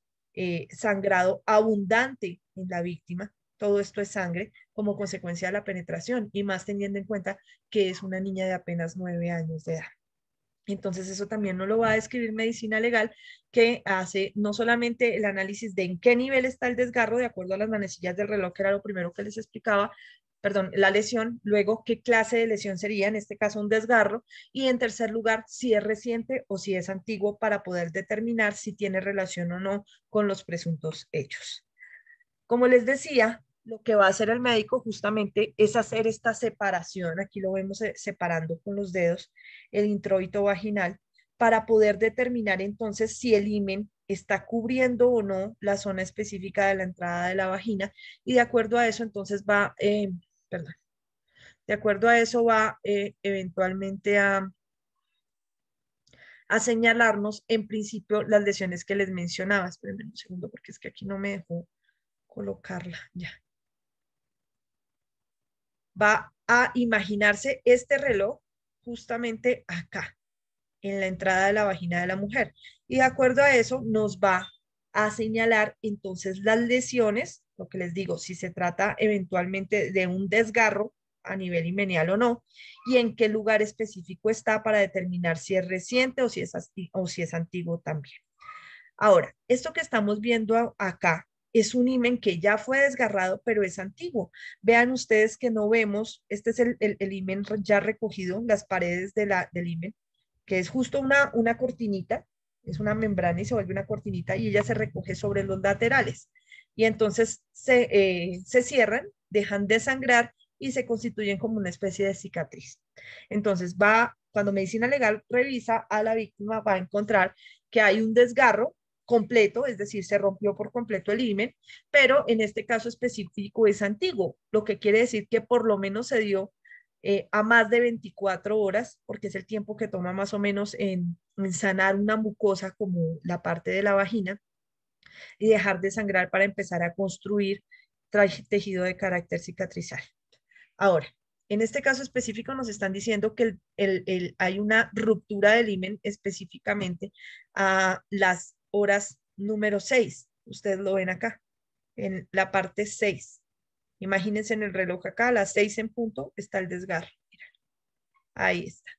sangrado abundante en la víctima. Todo esto es sangre como consecuencia de la penetración, y más teniendo en cuenta que es una niña de apenas 9 años de edad. Entonces eso también no lo va a describir medicina legal, que hace no solamente el análisis de en qué nivel está el desgarro de acuerdo a las manecillas del reloj, que era lo primero que les explicaba, perdón, la lesión, luego qué clase de lesión sería, en este caso un desgarro, y en tercer lugar si es reciente o si es antiguo, para poder determinar si tiene relación o no con los presuntos hechos. Como les decía, lo que va a hacer el médico justamente es hacer esta separación, aquí lo vemos separando con los dedos, el introito vaginal, para poder determinar entonces si el himen está cubriendo o no la zona específica de la entrada de la vagina, y de acuerdo a eso entonces va, de acuerdo a eso va eventualmente a señalarnos en principio las lesiones que les mencionaba. Espérenme un segundo porque es que aquí no me dejó colocarla ya. Va a imaginarse este reloj justamente acá, en la entrada de la vagina de la mujer. Y de acuerdo a eso nos va a señalar entonces las lesiones, lo que les digo, si se trata eventualmente de un desgarro a nivel himenial o no, y en qué lugar específico está para determinar si es reciente o si es antiguo también. Ahora, esto que estamos viendo acá es un himen que ya fue desgarrado, pero es antiguo. Vean ustedes que no vemos, este es el himen ya recogido, las paredes del himen, que es justo una cortinita, es una membrana y se vuelve una cortinita, y ella se recoge sobre los laterales. Y entonces se cierran, dejan de sangrar y se constituyen como una especie de cicatriz. Entonces cuando medicina legal revisa a la víctima, va a encontrar que hay un desgarro completo, es decir, se rompió por completo el himen, pero en este caso específico es antiguo, lo que quiere decir que por lo menos se dio a más de 24 horas, porque es el tiempo que toma más o menos en sanar una mucosa como la parte de la vagina y dejar de sangrar para empezar a construir tejido de carácter cicatrizal. Ahora, En este caso específico nos están diciendo que hay una ruptura del himen específicamente a las horas número 6. Ustedes lo ven acá, en la parte 6. Imagínense en el reloj acá, a las 6 en punto está el desgarro. Mira, ahí está.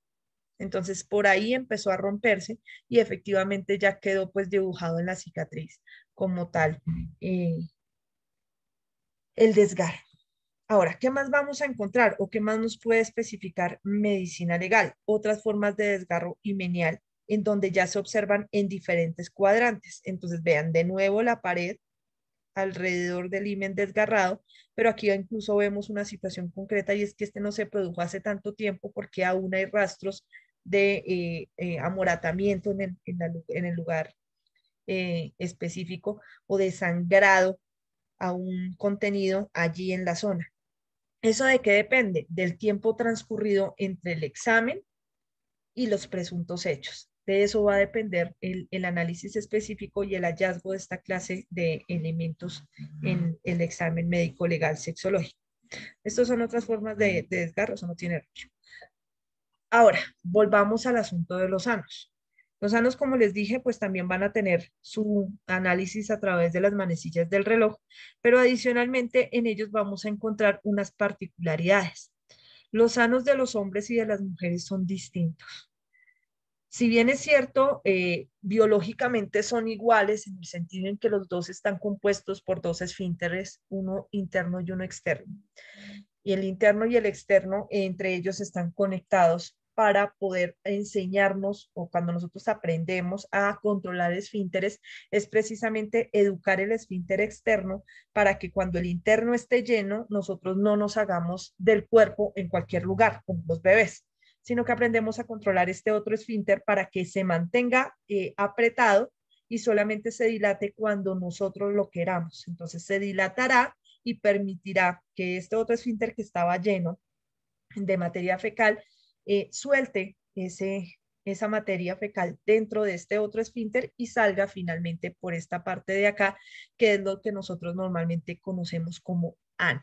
Entonces por ahí empezó a romperse y efectivamente ya quedó pues dibujado en la cicatriz como tal el desgarro. Ahora, ¿qué más vamos a encontrar o qué más nos puede especificar medicina legal? Otras formas de desgarro himenial en donde ya se observan en diferentes cuadrantes. Entonces vean de nuevo la pared alrededor del himen desgarrado, pero aquí incluso vemos una situación concreta y es que este no se produjo hace tanto tiempo porque aún hay rastros de amoratamiento en el lugar específico o de sangrado aún contenido allí en la zona. ¿Eso de qué depende? Del tiempo transcurrido entre el examen y los presuntos hechos. De eso va a depender el análisis específico y el hallazgo de esta clase de elementos en el examen médico legal sexológico. Estas son otras formas de desgarro, eso no tiene mucho. Ahora, volvamos al asunto de los sanos. Los sanos, como les dije, pues también van a tener su análisis a través de las manecillas del reloj, pero adicionalmente en ellos vamos a encontrar unas particularidades. Los sanos de los hombres y de las mujeres son distintos. Si bien es cierto, biológicamente son iguales en el sentido en que los dos están compuestos por dos esfínteres, uno interno y uno externo. Y el interno y el externo, entre ellos están conectados para poder enseñarnos, o cuando nosotros aprendemos a controlar esfínteres, es precisamente educar el esfínter externo para que cuando el interno esté lleno, nosotros no nos hagamos del cuerpo en cualquier lugar, como los bebés, sino que aprendemos a controlar este otro esfínter para que se mantenga apretado y solamente se dilate cuando nosotros lo queramos. Entonces se dilatará y permitirá que este otro esfínter que estaba lleno de materia fecal suelte esa materia fecal dentro de este otro esfínter y salga finalmente por esta parte de acá, que es lo que nosotros normalmente conocemos como ano.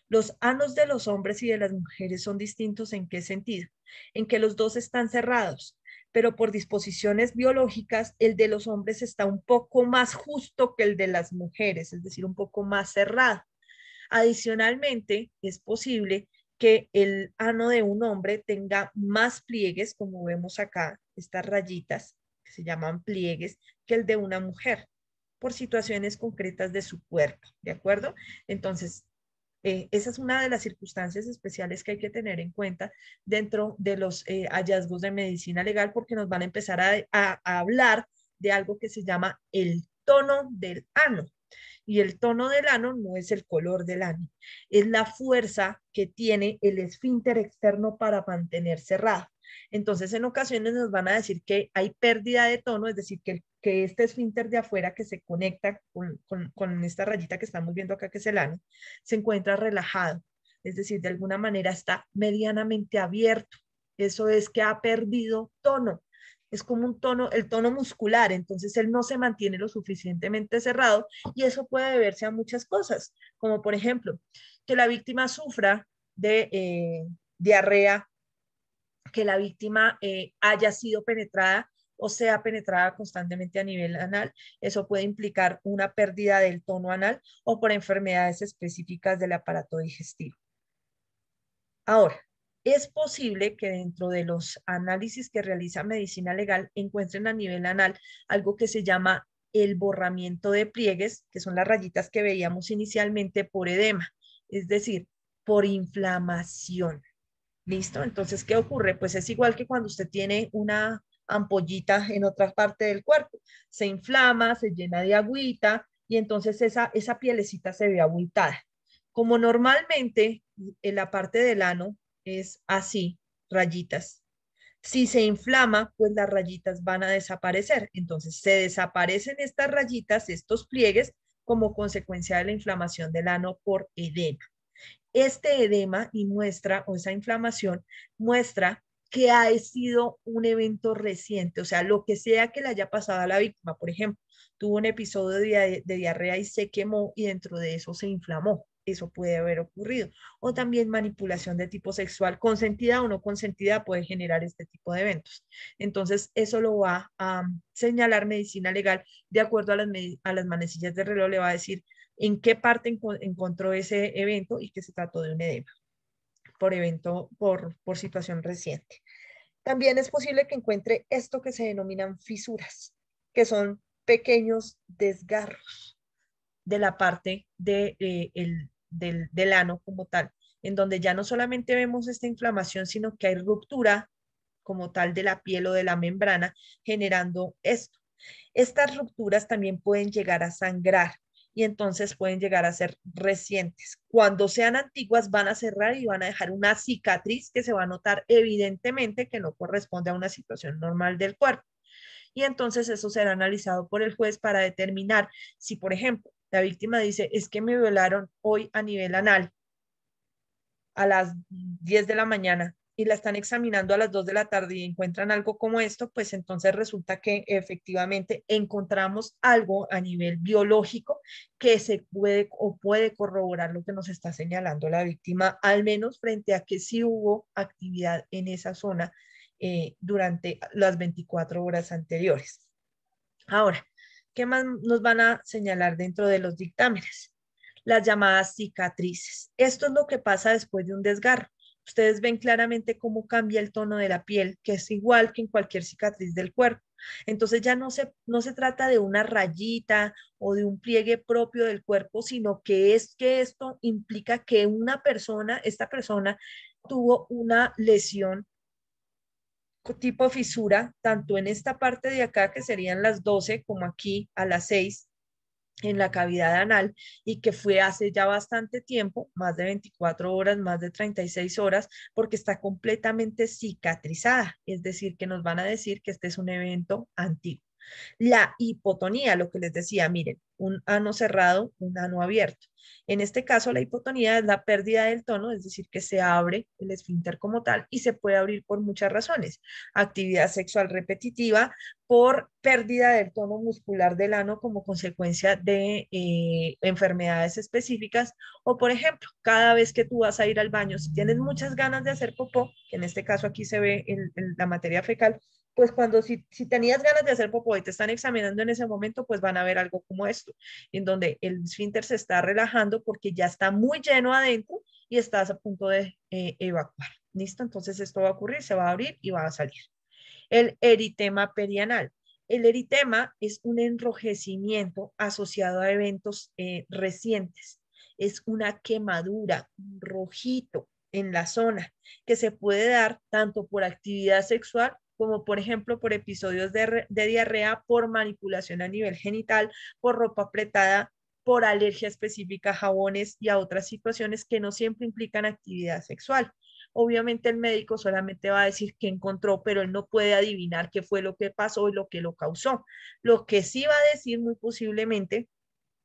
Los anos de los hombres y de las mujeres son distintos. ¿En qué sentido? En que los dos están cerrados, pero por disposiciones biológicas, el de los hombres está un poco más justo que el de las mujeres, es decir, un poco más cerrado. Adicionalmente, es posible que el ano de un hombre tenga más pliegues, como vemos acá, estas rayitas que se llaman pliegues, que el de una mujer, por situaciones concretas de su cuerpo, ¿de acuerdo? Entonces, esa es una de las circunstancias especiales que hay que tener en cuenta dentro de los hallazgos de medicina legal, porque nos van a empezar a hablar de algo que se llama el tono del ano. Y el tono del ano no es el color del ano, es la fuerza que tiene el esfínter externo para mantener cerrado. Entonces, en ocasiones nos van a decir que hay pérdida de tono, es decir, que este esfínter de afuera que se conecta con esta rayita que estamos viendo acá, que es el ano, se encuentra relajado, es decir, de alguna manera está medianamente abierto. Eso es que ha perdido tono. Es como un tono, el tono muscular, entonces él no se mantiene lo suficientemente cerrado y eso puede deberse a muchas cosas, como por ejemplo, que la víctima sufra de diarrea, que la víctima haya sido penetrada o sea penetrada constantemente a nivel anal. Eso puede implicar una pérdida del tono anal o por enfermedades específicas del aparato digestivo. Ahora, es posible que dentro de los análisis que realiza medicina legal encuentren a nivel anal algo que se llama el borramiento de pliegues, que son las rayitas que veíamos inicialmente por edema, es decir, por inflamación. ¿Listo? Entonces, ¿qué ocurre? Pues es igual que cuando usted tiene una ampollita en otra parte del cuerpo. Se inflama, se llena de agüita y entonces esa pielecita se ve abultada. Como normalmente en la parte del ano es así, rayitas. Si se inflama, pues las rayitas van a desaparecer. Entonces se desaparecen estas rayitas, estos pliegues, como consecuencia de la inflamación del ano por edema. Este edema y muestra, o esa inflamación, muestra que ha sido un evento reciente, o sea, lo que sea que le haya pasado a la víctima, por ejemplo, tuvo un episodio de diarrea y se quemó y dentro de eso se inflamó. eso puede haber ocurrido. O también manipulación de tipo sexual, consentida o no consentida, puede generar este tipo de eventos. Entonces, eso lo va a señalar medicina legal de acuerdo a las manecillas de reloj, le va a decir en qué parte encontró ese evento y que se trató de un edema por situación reciente. También es posible que encuentre esto que se denominan fisuras, que son pequeños desgarros de la parte del ano como tal, en donde ya no solamente vemos esta inflamación, sino que hay ruptura como tal de la piel o de la membrana generando esto. Estas rupturas también pueden llegar a sangrar y entonces pueden llegar a ser recientes. Cuando sean antiguas van a cerrar y van a dejar una cicatriz que se va a notar evidentemente que no corresponde a una situación normal del cuerpo. Y entonces eso será analizado por el juez para determinar si, por ejemplo, la víctima dice, es que me violaron hoy a nivel anal a las 10 de la mañana y la están examinando a las 2 de la tarde y encuentran algo como esto, pues entonces resulta que efectivamente encontramos algo a nivel biológico que se puede corroborar lo que nos está señalando la víctima, al menos frente a que sí hubo actividad en esa zona durante las 24 horas anteriores. Ahora, ¿qué más nos van a señalar dentro de los dictámenes? Las llamadas cicatrices. Esto es lo que pasa después de un desgarro. Ustedes ven claramente cómo cambia el tono de la piel, que es igual que en cualquier cicatriz del cuerpo. Entonces ya no se trata de una rayita o de un pliegue propio del cuerpo, sino que es que esto implica que esta persona tuvo una lesión tipo fisura, tanto en esta parte de acá, que serían las 12, como aquí a las 6, en la cavidad anal, y que fue hace ya bastante tiempo, más de 24 horas, más de 36 horas, porque está completamente cicatrizada, es decir, que nos van a decir que este es un evento antiguo. La hipotonía, lo que les decía, miren, un ano cerrado, un ano abierto. En este caso, la hipotonía es la pérdida del tono, es decir, que se abre el esfínter como tal y se puede abrir por muchas razones. Actividad sexual repetitiva, por pérdida del tono muscular del ano como consecuencia de enfermedades específicas, o por ejemplo, cada vez que tú vas a ir al baño, si tienes muchas ganas de hacer popó, que en este caso aquí se ve la materia fecal, pues si tenías ganas de hacer popó y te están examinando en ese momento, pues van a ver algo como esto, en donde el esfínter se está relajando porque ya está muy lleno adentro y estás a punto de evacuar. ¿Listo? Entonces esto va a ocurrir, se va a abrir y va a salir. El eritema perianal. El eritema es un enrojecimiento asociado a eventos recientes. Es una quemadura, un rojito en la zona que se puede dar tanto por actividad sexual como por ejemplo por episodios de diarrea, por manipulación a nivel genital, por ropa apretada, por alergia específica a jabones y a otras situaciones que no siempre implican actividad sexual. Obviamente el médico solamente va a decir qué encontró, pero él no puede adivinar qué fue lo que pasó y lo que lo causó. Lo que sí va a decir muy posiblemente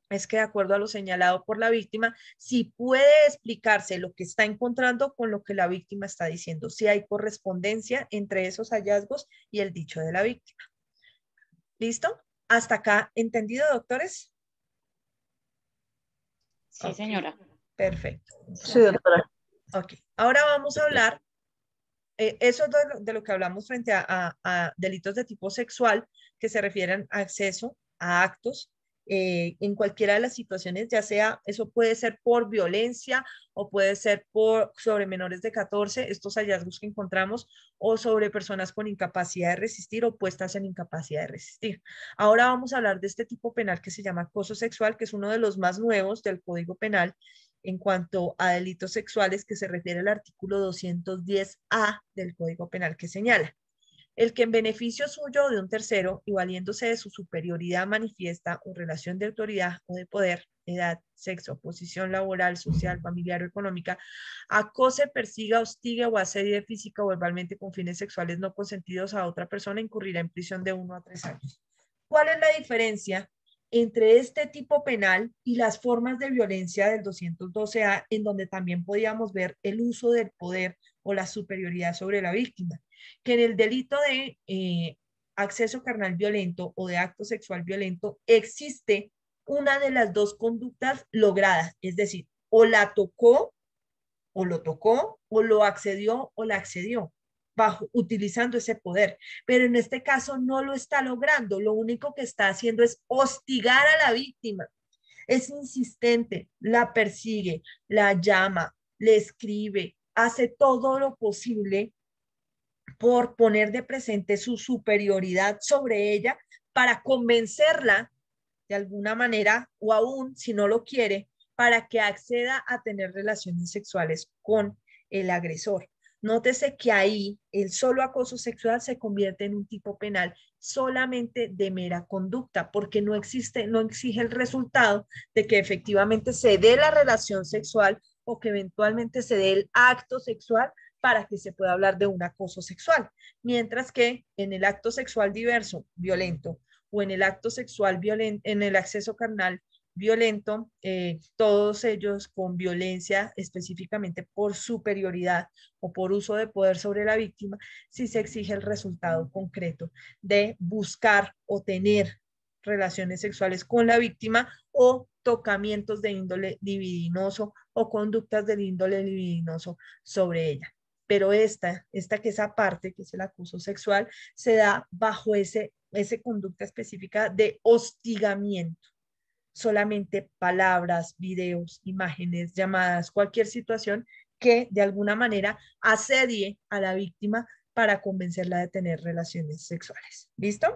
es que de acuerdo a lo señalado por la víctima, si puede explicarse lo que está encontrando con lo que la víctima está diciendo, si hay correspondencia entre esos hallazgos y el dicho de la víctima. ¿Listo? ¿Hasta acá entendido, doctores? Sí, señora. Perfecto. Sí, doctora. Ok, ahora vamos a hablar, eso es de lo que hablamos frente a delitos de tipo sexual que se refieren a acceso a actos en cualquiera de las situaciones, ya sea, eso puede ser por violencia o puede ser sobre menores de 14, estos hallazgos que encontramos, o sobre personas con incapacidad de resistir o puestas en incapacidad de resistir. Ahora vamos a hablar de este tipo penal que se llama acoso sexual, que es uno de los más nuevos del Código Penal en cuanto a delitos sexuales, que se refiere al artículo 210A del Código Penal, que señala: el que en beneficio suyo o de un tercero y valiéndose de su superioridad manifiesta o relación de autoridad o de poder, edad, sexo, posición laboral, social, familiar o económica, acose, persiga, hostigue o asedie física o verbalmente con fines sexuales no consentidos a otra persona, incurrirá en prisión de 1 a 3 años. ¿Cuál es la diferencia entre este tipo penal y las formas de violencia del 212A, en donde también podíamos ver el uso del poder o la superioridad sobre la víctima? Que en el delito de acceso carnal violento o de acto sexual violento existe una de las dos conductas logradas, es decir, o la tocó, o lo tocó, o lo accedió, o la accedió, utilizando ese poder. Pero en este caso no lo está logrando. Lo único que está haciendo es hostigar a la víctima. Es insistente, la persigue, la llama, le escribe, hace todo lo posible por poner de presente su superioridad sobre ella para convencerla de alguna manera, o aún si no lo quiere, para que acceda a tener relaciones sexuales con el agresor. Nótese que ahí el solo acoso sexual se convierte en un tipo penal solamente de mera conducta, porque no exige el resultado de que efectivamente se dé la relación sexual o que eventualmente se dé el acto sexual para que se pueda hablar de un acoso sexual. Mientras que en el acto sexual diverso, violento, o en el acto sexual violento, en el acceso carnal violento, todos ellos con violencia específicamente por superioridad o por uso de poder sobre la víctima, sí se exige el resultado concreto de buscar o tener relaciones sexuales con la víctima o tocamientos de índole libidinoso o conductas del índole libidinoso sobre ella. Pero esta que es aparte, que es el acoso sexual, se da bajo esa conducta específica de hostigamiento. Solamente palabras, videos, imágenes, llamadas, cualquier situación que de alguna manera asedie a la víctima para convencerla de tener relaciones sexuales. ¿Listo?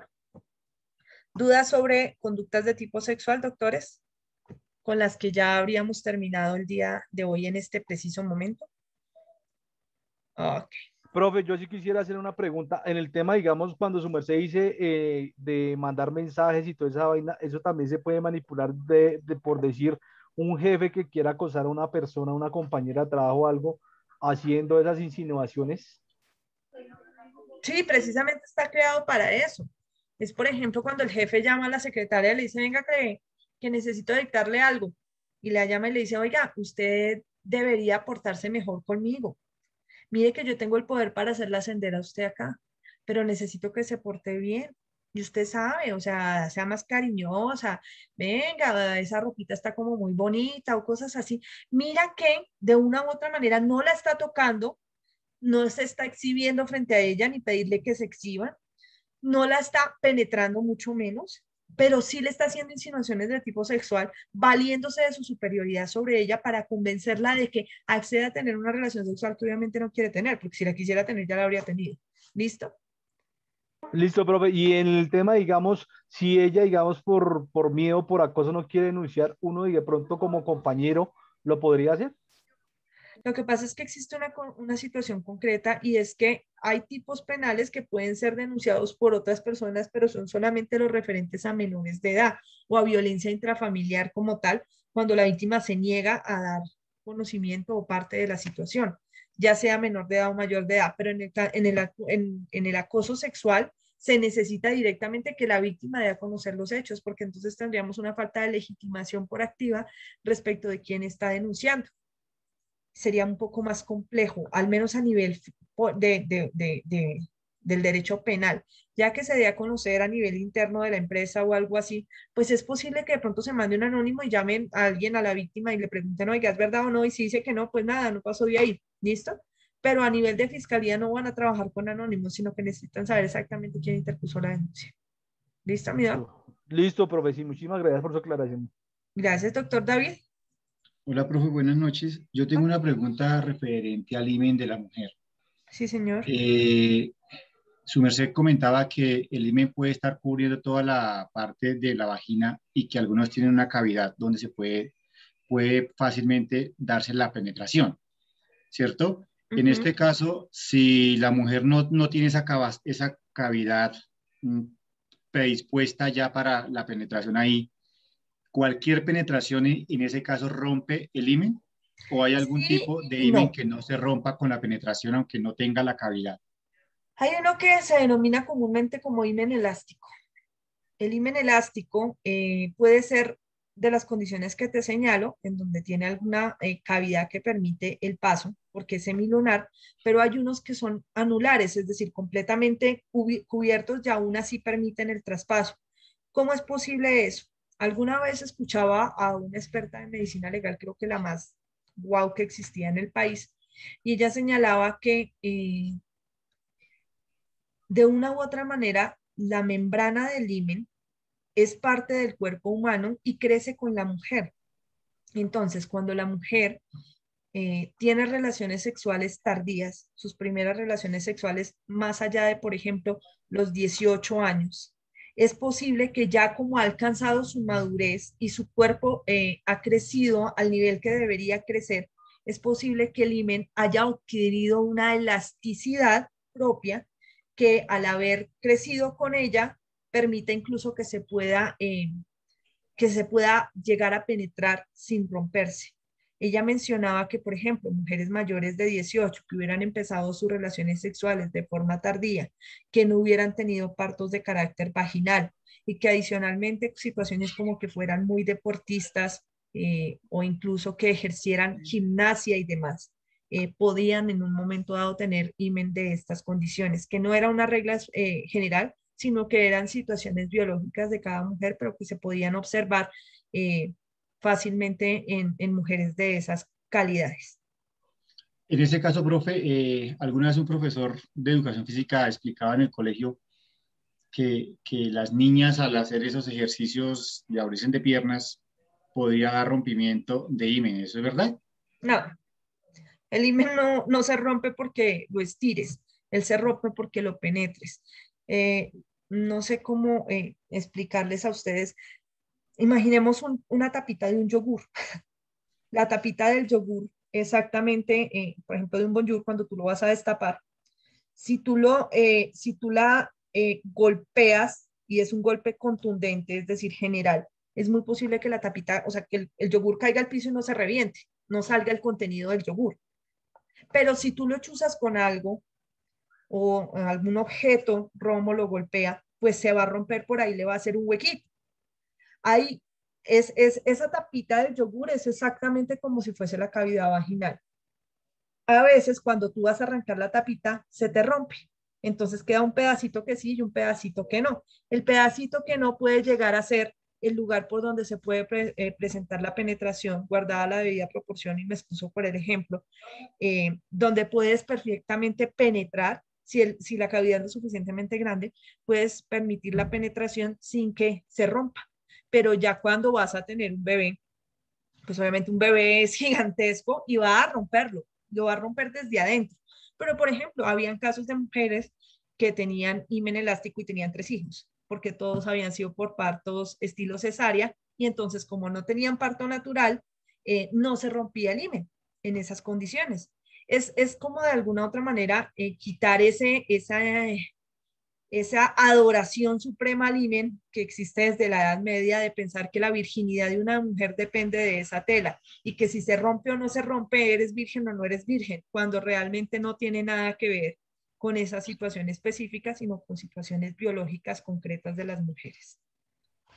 ¿Dudas sobre conductas de tipo sexual, doctores? Con las que ya habríamos terminado el día de hoy en este preciso momento. Ok. Profe, yo sí quisiera hacer una pregunta. En el tema, digamos, cuando su merced dice de mandar mensajes y toda esa vaina, ¿eso también se puede manipular por decir, un jefe que quiera acosar a una persona, una compañera de trabajo o algo, haciendo esas insinuaciones? Sí, precisamente está creado para eso. Es, por ejemplo, cuando el jefe llama a la secretaria y le dice, venga, que necesito dictarle algo. Y la llama y le dice, oiga, usted debería portarse mejor conmigo. Mire que yo tengo el poder para hacerla ascender a usted acá, pero necesito que se porte bien. Y usted sabe, o sea, sea más cariñosa, venga, esa ropita está como muy bonita o cosas así. Mira que de una u otra manera no la está tocando, no se está exhibiendo frente a ella ni pedirle que se exhiba, no la está penetrando mucho menos, pero sí le está haciendo insinuaciones de tipo sexual, valiéndose de su superioridad sobre ella para convencerla de que acceda a tener una relación sexual que obviamente no quiere tener, porque si la quisiera tener ya la habría tenido. ¿Listo? Listo, profe. Y en el tema, digamos, si ella, digamos, por miedo, por acoso no quiere denunciar, uno y de pronto como compañero, ¿lo podría hacer? Lo que pasa es que existe una situación concreta y es que hay tipos penales que pueden ser denunciados por otras personas, pero son solamente los referentes a menores de edad o a violencia intrafamiliar como tal, cuando la víctima se niega a dar conocimiento o parte de la situación, ya sea menor de edad o mayor de edad, pero en el acoso sexual se necesita directamente que la víctima dé a conocer los hechos, porque entonces tendríamos una falta de legitimación por activa respecto de quién está denunciando. Sería un poco más complejo, al menos a nivel del derecho penal, ya que se dé a conocer a nivel interno de la empresa o algo así, pues es posible que de pronto se mande un anónimo y llamen a alguien, a la víctima, y le pregunten, oiga, ¿es verdad o no? Y si dice que no, pues nada, no pasó de ahí, ¿listo? Pero a nivel de fiscalía no van a trabajar con anónimos, sino que necesitan saber exactamente quién interpuso la denuncia. ¿Listo, mi doc? Listo, profe, sí, muchísimas gracias por su aclaración. Gracias, doctor David. Hola, profe, buenas noches. Yo tengo una pregunta referente al himen de la mujer. Sí, señor. Su merced comentaba que el himen puede estar cubriendo toda la parte de la vagina y que algunos tienen una cavidad donde se puede fácilmente darse la penetración, ¿cierto? En este caso, si la mujer no tiene esa cavidad predispuesta ya para la penetración ahí, ¿cualquier penetración en ese caso rompe el himen? ¿O hay algún tipo de himen que no se rompa con la penetración aunque no tenga la cavidad? Hay uno que se denomina comúnmente como himen elástico. El himen elástico puede ser de las condiciones que te señalo, en donde tiene alguna cavidad que permite el paso, porque es semilunar, pero hay unos que son anulares, es decir, completamente cubiertos y aún así permiten el traspaso. ¿Cómo es posible eso? Alguna vez escuchaba a una experta en medicina legal, creo que la más wow que existía en el país. Y ella señalaba que de una u otra manera la membrana del himen es parte del cuerpo humano y crece con la mujer. Entonces, cuando la mujer tiene relaciones sexuales tardías, sus primeras relaciones sexuales más allá de, por ejemplo, los 18 años, es posible que ya como ha alcanzado su madurez y su cuerpo ha crecido al nivel que debería crecer, es posible que el himen haya adquirido una elasticidad propia que al haber crecido con ella permite incluso que se pueda llegar a penetrar sin romperse. Ella mencionaba que, por ejemplo, mujeres mayores de 18 que hubieran empezado sus relaciones sexuales de forma tardía, que no hubieran tenido partos de carácter vaginal y que adicionalmente situaciones como que fueran muy deportistas o incluso que ejercieran gimnasia y demás, podían en un momento dado tener himen de estas condiciones, que no era una regla general, sino que eran situaciones biológicas de cada mujer, pero que se podían observar fácilmente en mujeres de esas calidades. En ese caso, profe, alguna vez un profesor de educación física explicaba en el colegio que las niñas al hacer esos ejercicios de abrirse de piernas podría dar rompimiento de himen, ¿eso es verdad? No, el himen no se rompe porque lo estires, él se rompe porque lo penetres. No sé cómo explicarles a ustedes. Imaginemos una tapita de un yogur. La tapita del yogur, exactamente, por ejemplo, de un bonjour, cuando tú lo vas a destapar, si tú la golpeas y es un golpe contundente, es decir, general, es muy posible que la tapita, o sea, que el yogur caiga al piso y no se reviente, no salga el contenido del yogur. Pero si tú lo chuzas con algo o algún objeto, Romo lo golpea, pues se va a romper por ahí, le va a hacer un huequito. Ahí esa tapita del yogur es exactamente como si fuese la cavidad vaginal. A veces cuando tú vas a arrancar la tapita, se te rompe. Entonces queda un pedacito que sí y un pedacito que no. El pedacito que no puede llegar a ser el lugar por donde se puede presentar la penetración, guardada la debida proporción, y me excuso por el ejemplo, donde puedes perfectamente penetrar. Si la cavidad es lo suficientemente grande, puedes permitir la penetración sin que se rompa. Pero ya cuando vas a tener un bebé, pues obviamente un bebé es gigantesco y va a romperlo, lo va a romper desde adentro. Pero, por ejemplo, habían casos de mujeres que tenían himen elástico y tenían 3 hijos, porque todos habían sido por partos estilo cesárea, y entonces como no tenían parto natural, no se rompía el himen en esas condiciones. Es como de alguna otra manera quitar esa adoración suprema al himen que existe desde la Edad Media, de pensar que la virginidad de una mujer depende de esa tela y que si se rompe o no se rompe, eres virgen o no eres virgen, cuando realmente no tiene nada que ver con esa situación específica, sino con situaciones biológicas concretas de las mujeres.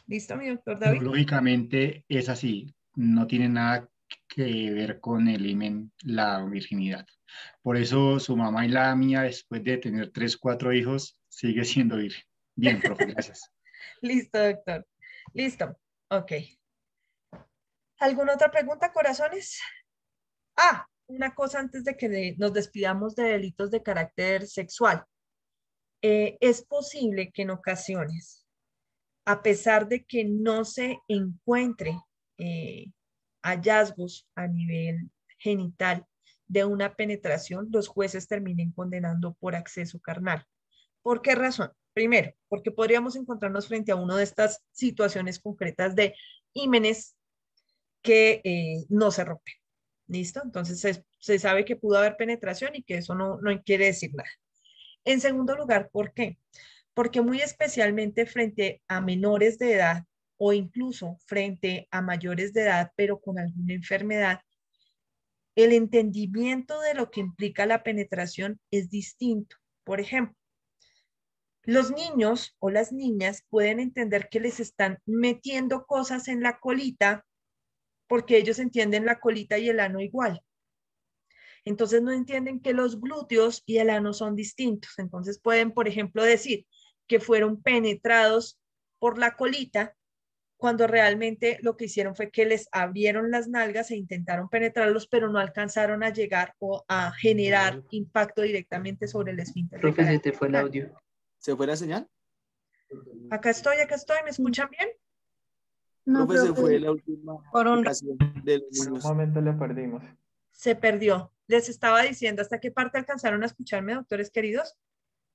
¿Listo, mi doctor David? Biológicamente es así, no tiene nada que ver con el himen, la virginidad. Por eso su mamá y la mía, después de tener 3, 4 hijos, sigue siendo virgen. Bien, profe, gracias. Listo, doctor. Listo. Ok. ¿Alguna otra pregunta, corazones? Una cosa antes de que nos despidamos de delitos de carácter sexual. Es posible que en ocasiones, a pesar de que no se encuentre hallazgos a nivel genital de una penetración, los jueces terminen condenando por acceso carnal. ¿Por qué razón? Primero, porque podríamos encontrarnos frente a una de estas situaciones concretas de himenes que no se rompen. ¿Listo? Entonces se sabe que pudo haber penetración y que eso no quiere decir nada. En segundo lugar, ¿por qué? Porque muy especialmente frente a menores de edad o incluso frente a mayores de edad, pero con alguna enfermedad, el entendimiento de lo que implica la penetración es distinto. Por ejemplo, los niños o las niñas pueden entender que les están metiendo cosas en la colita porque ellos entienden la colita y el ano igual. Entonces no entienden que los glúteos y el ano son distintos. Entonces pueden, por ejemplo, decir que fueron penetrados por la colita cuando realmente lo que hicieron fue que les abrieron las nalgas e intentaron penetrarlos, pero no alcanzaron a llegar o a generar impacto directamente sobre el esfínter. Profe, se te fue el audio. ¿Se fue la señal? Acá estoy, ¿me escuchan bien? No, Profe, se fue la última ocasión de los En un niños. momento le perdimos. Se perdió. Les estaba diciendo, ¿hasta qué parte alcanzaron a escucharme, doctores queridos?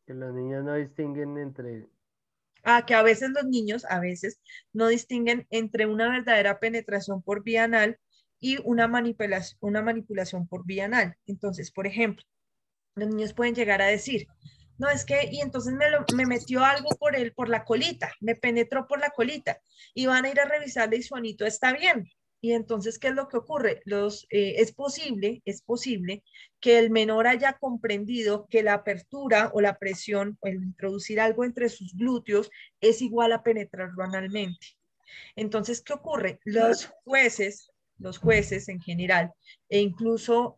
Que los niños no distinguen entre... Que a veces los niños, no distinguen entre una verdadera penetración por vía anal y una manipulación por vía anal. Entonces, por ejemplo, los niños pueden llegar a decir, no, es que, y entonces me metió algo por la colita, me penetró por la colita, y van a ir a revisarle y su anito está bien. Y entonces, ¿qué es lo que ocurre? Es posible que el menor haya comprendido que la apertura o la presión o el introducir algo entre sus glúteos es igual a penetrarlo analmente. Entonces, ¿qué ocurre? Los jueces en general, e incluso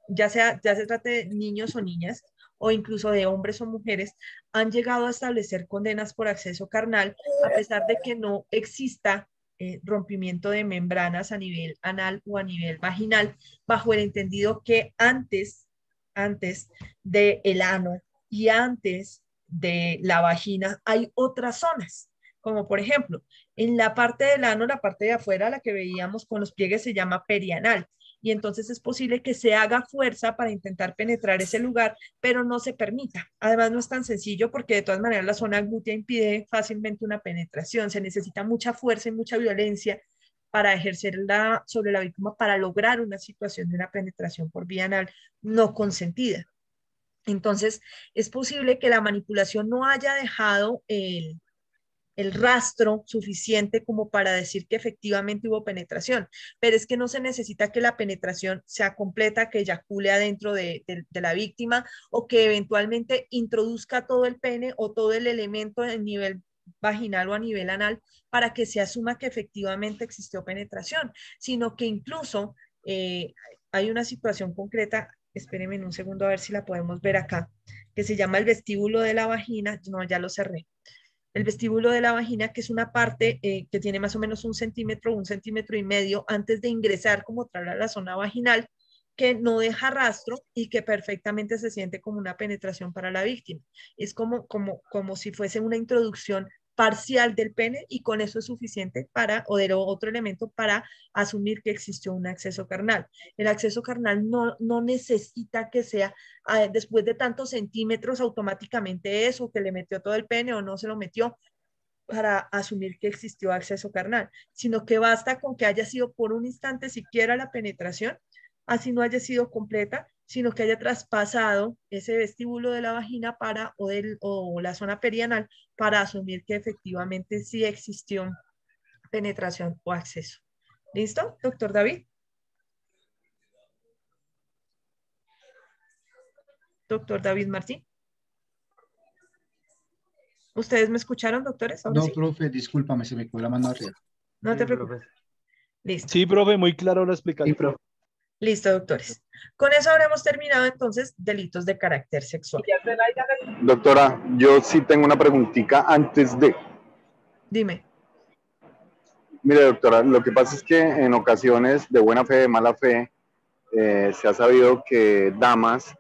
ya se trate de niños o niñas, o incluso de hombres o mujeres, han llegado a establecer condenas por acceso carnal, a pesar de que no exista rompimiento de membranas a nivel anal o a nivel vaginal, bajo el entendido que antes del ano y antes de la vagina hay otras zonas, como por ejemplo, en la parte del ano, la parte de afuera, la que veíamos con los pliegues, se llama perianal, y entonces es posible que se haga fuerza para intentar penetrar ese lugar, pero no se permita. Además, no es tan sencillo porque de todas maneras la zona glútea impide fácilmente una penetración. Se necesita mucha fuerza y mucha violencia para ejercerla sobre la víctima para lograr una situación de una penetración por vía anal no consentida. Entonces, es posible que la manipulación no haya dejado el rastro suficiente como para decir que efectivamente hubo penetración, pero es que no se necesita que la penetración sea completa, que eyacule adentro de la víctima o que eventualmente introduzca todo el pene o todo el elemento a nivel vaginal o a nivel anal para que se asuma que efectivamente existió penetración, sino que incluso hay una situación concreta, espérenme un segundo a ver si la podemos ver acá, que se llama el vestíbulo de la vagina, no, ya lo cerré. El vestíbulo de la vagina, que es una parte que tiene más o menos 1 centímetro, 1,5 centímetros antes de ingresar como tal a la zona vaginal, que no deja rastro y que perfectamente se siente como una penetración para la víctima. Es como si fuese una introducción parcial del pene y con eso es suficiente o de otro elemento para asumir que existió un acceso carnal. El acceso carnal no necesita que sea después de tantos centímetros automáticamente eso, que le metió todo el pene o no se lo metió para asumir que existió acceso carnal, sino que basta con que haya sido por un instante siquiera la penetración, así no haya sido completa, sino que haya traspasado ese vestíbulo de la vagina o la zona perianal para asumir que efectivamente sí existió penetración o acceso. ¿Listo, doctor David? Doctor David Martín. ¿Ustedes me escucharon, doctores? No, ¿Sí? profe, discúlpame, se me quedó la mano arriba. No te preocupes. Listo. Sí, profe, muy claro la explicación. Sí, profe. Listo, doctores. Con eso habremos terminado entonces delitos de carácter sexual. Doctora, yo sí tengo una preguntita antes de... Dime. Mire, doctora, lo que pasa es que en ocasiones de buena fe, de mala fe, se ha sabido que damas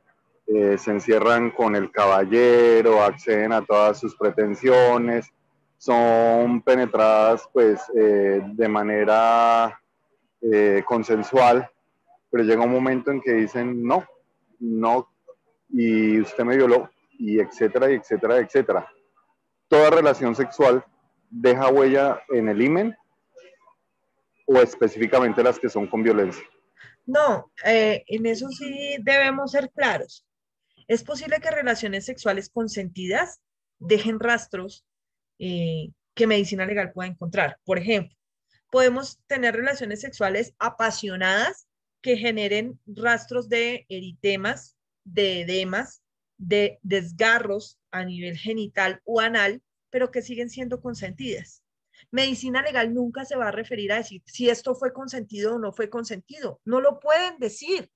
se encierran con el caballero, acceden a todas sus pretensiones, son penetradas pues de manera consensual, pero llega un momento en que dicen no, y usted me violó, y etcétera, y etcétera, etcétera. ¿Toda relación sexual deja huella en el himen o específicamente las que son con violencia? No, en eso sí debemos ser claros. Es posible que relaciones sexuales consentidas dejen rastros que medicina legal pueda encontrar. Por ejemplo, podemos tener relaciones sexuales apasionadas que generen rastros de eritemas, de edemas, de desgarros a nivel genital o anal, pero que siguen siendo consentidas. Medicina legal nunca se va a referir a decir si esto fue consentido o no fue consentido. No lo pueden decir.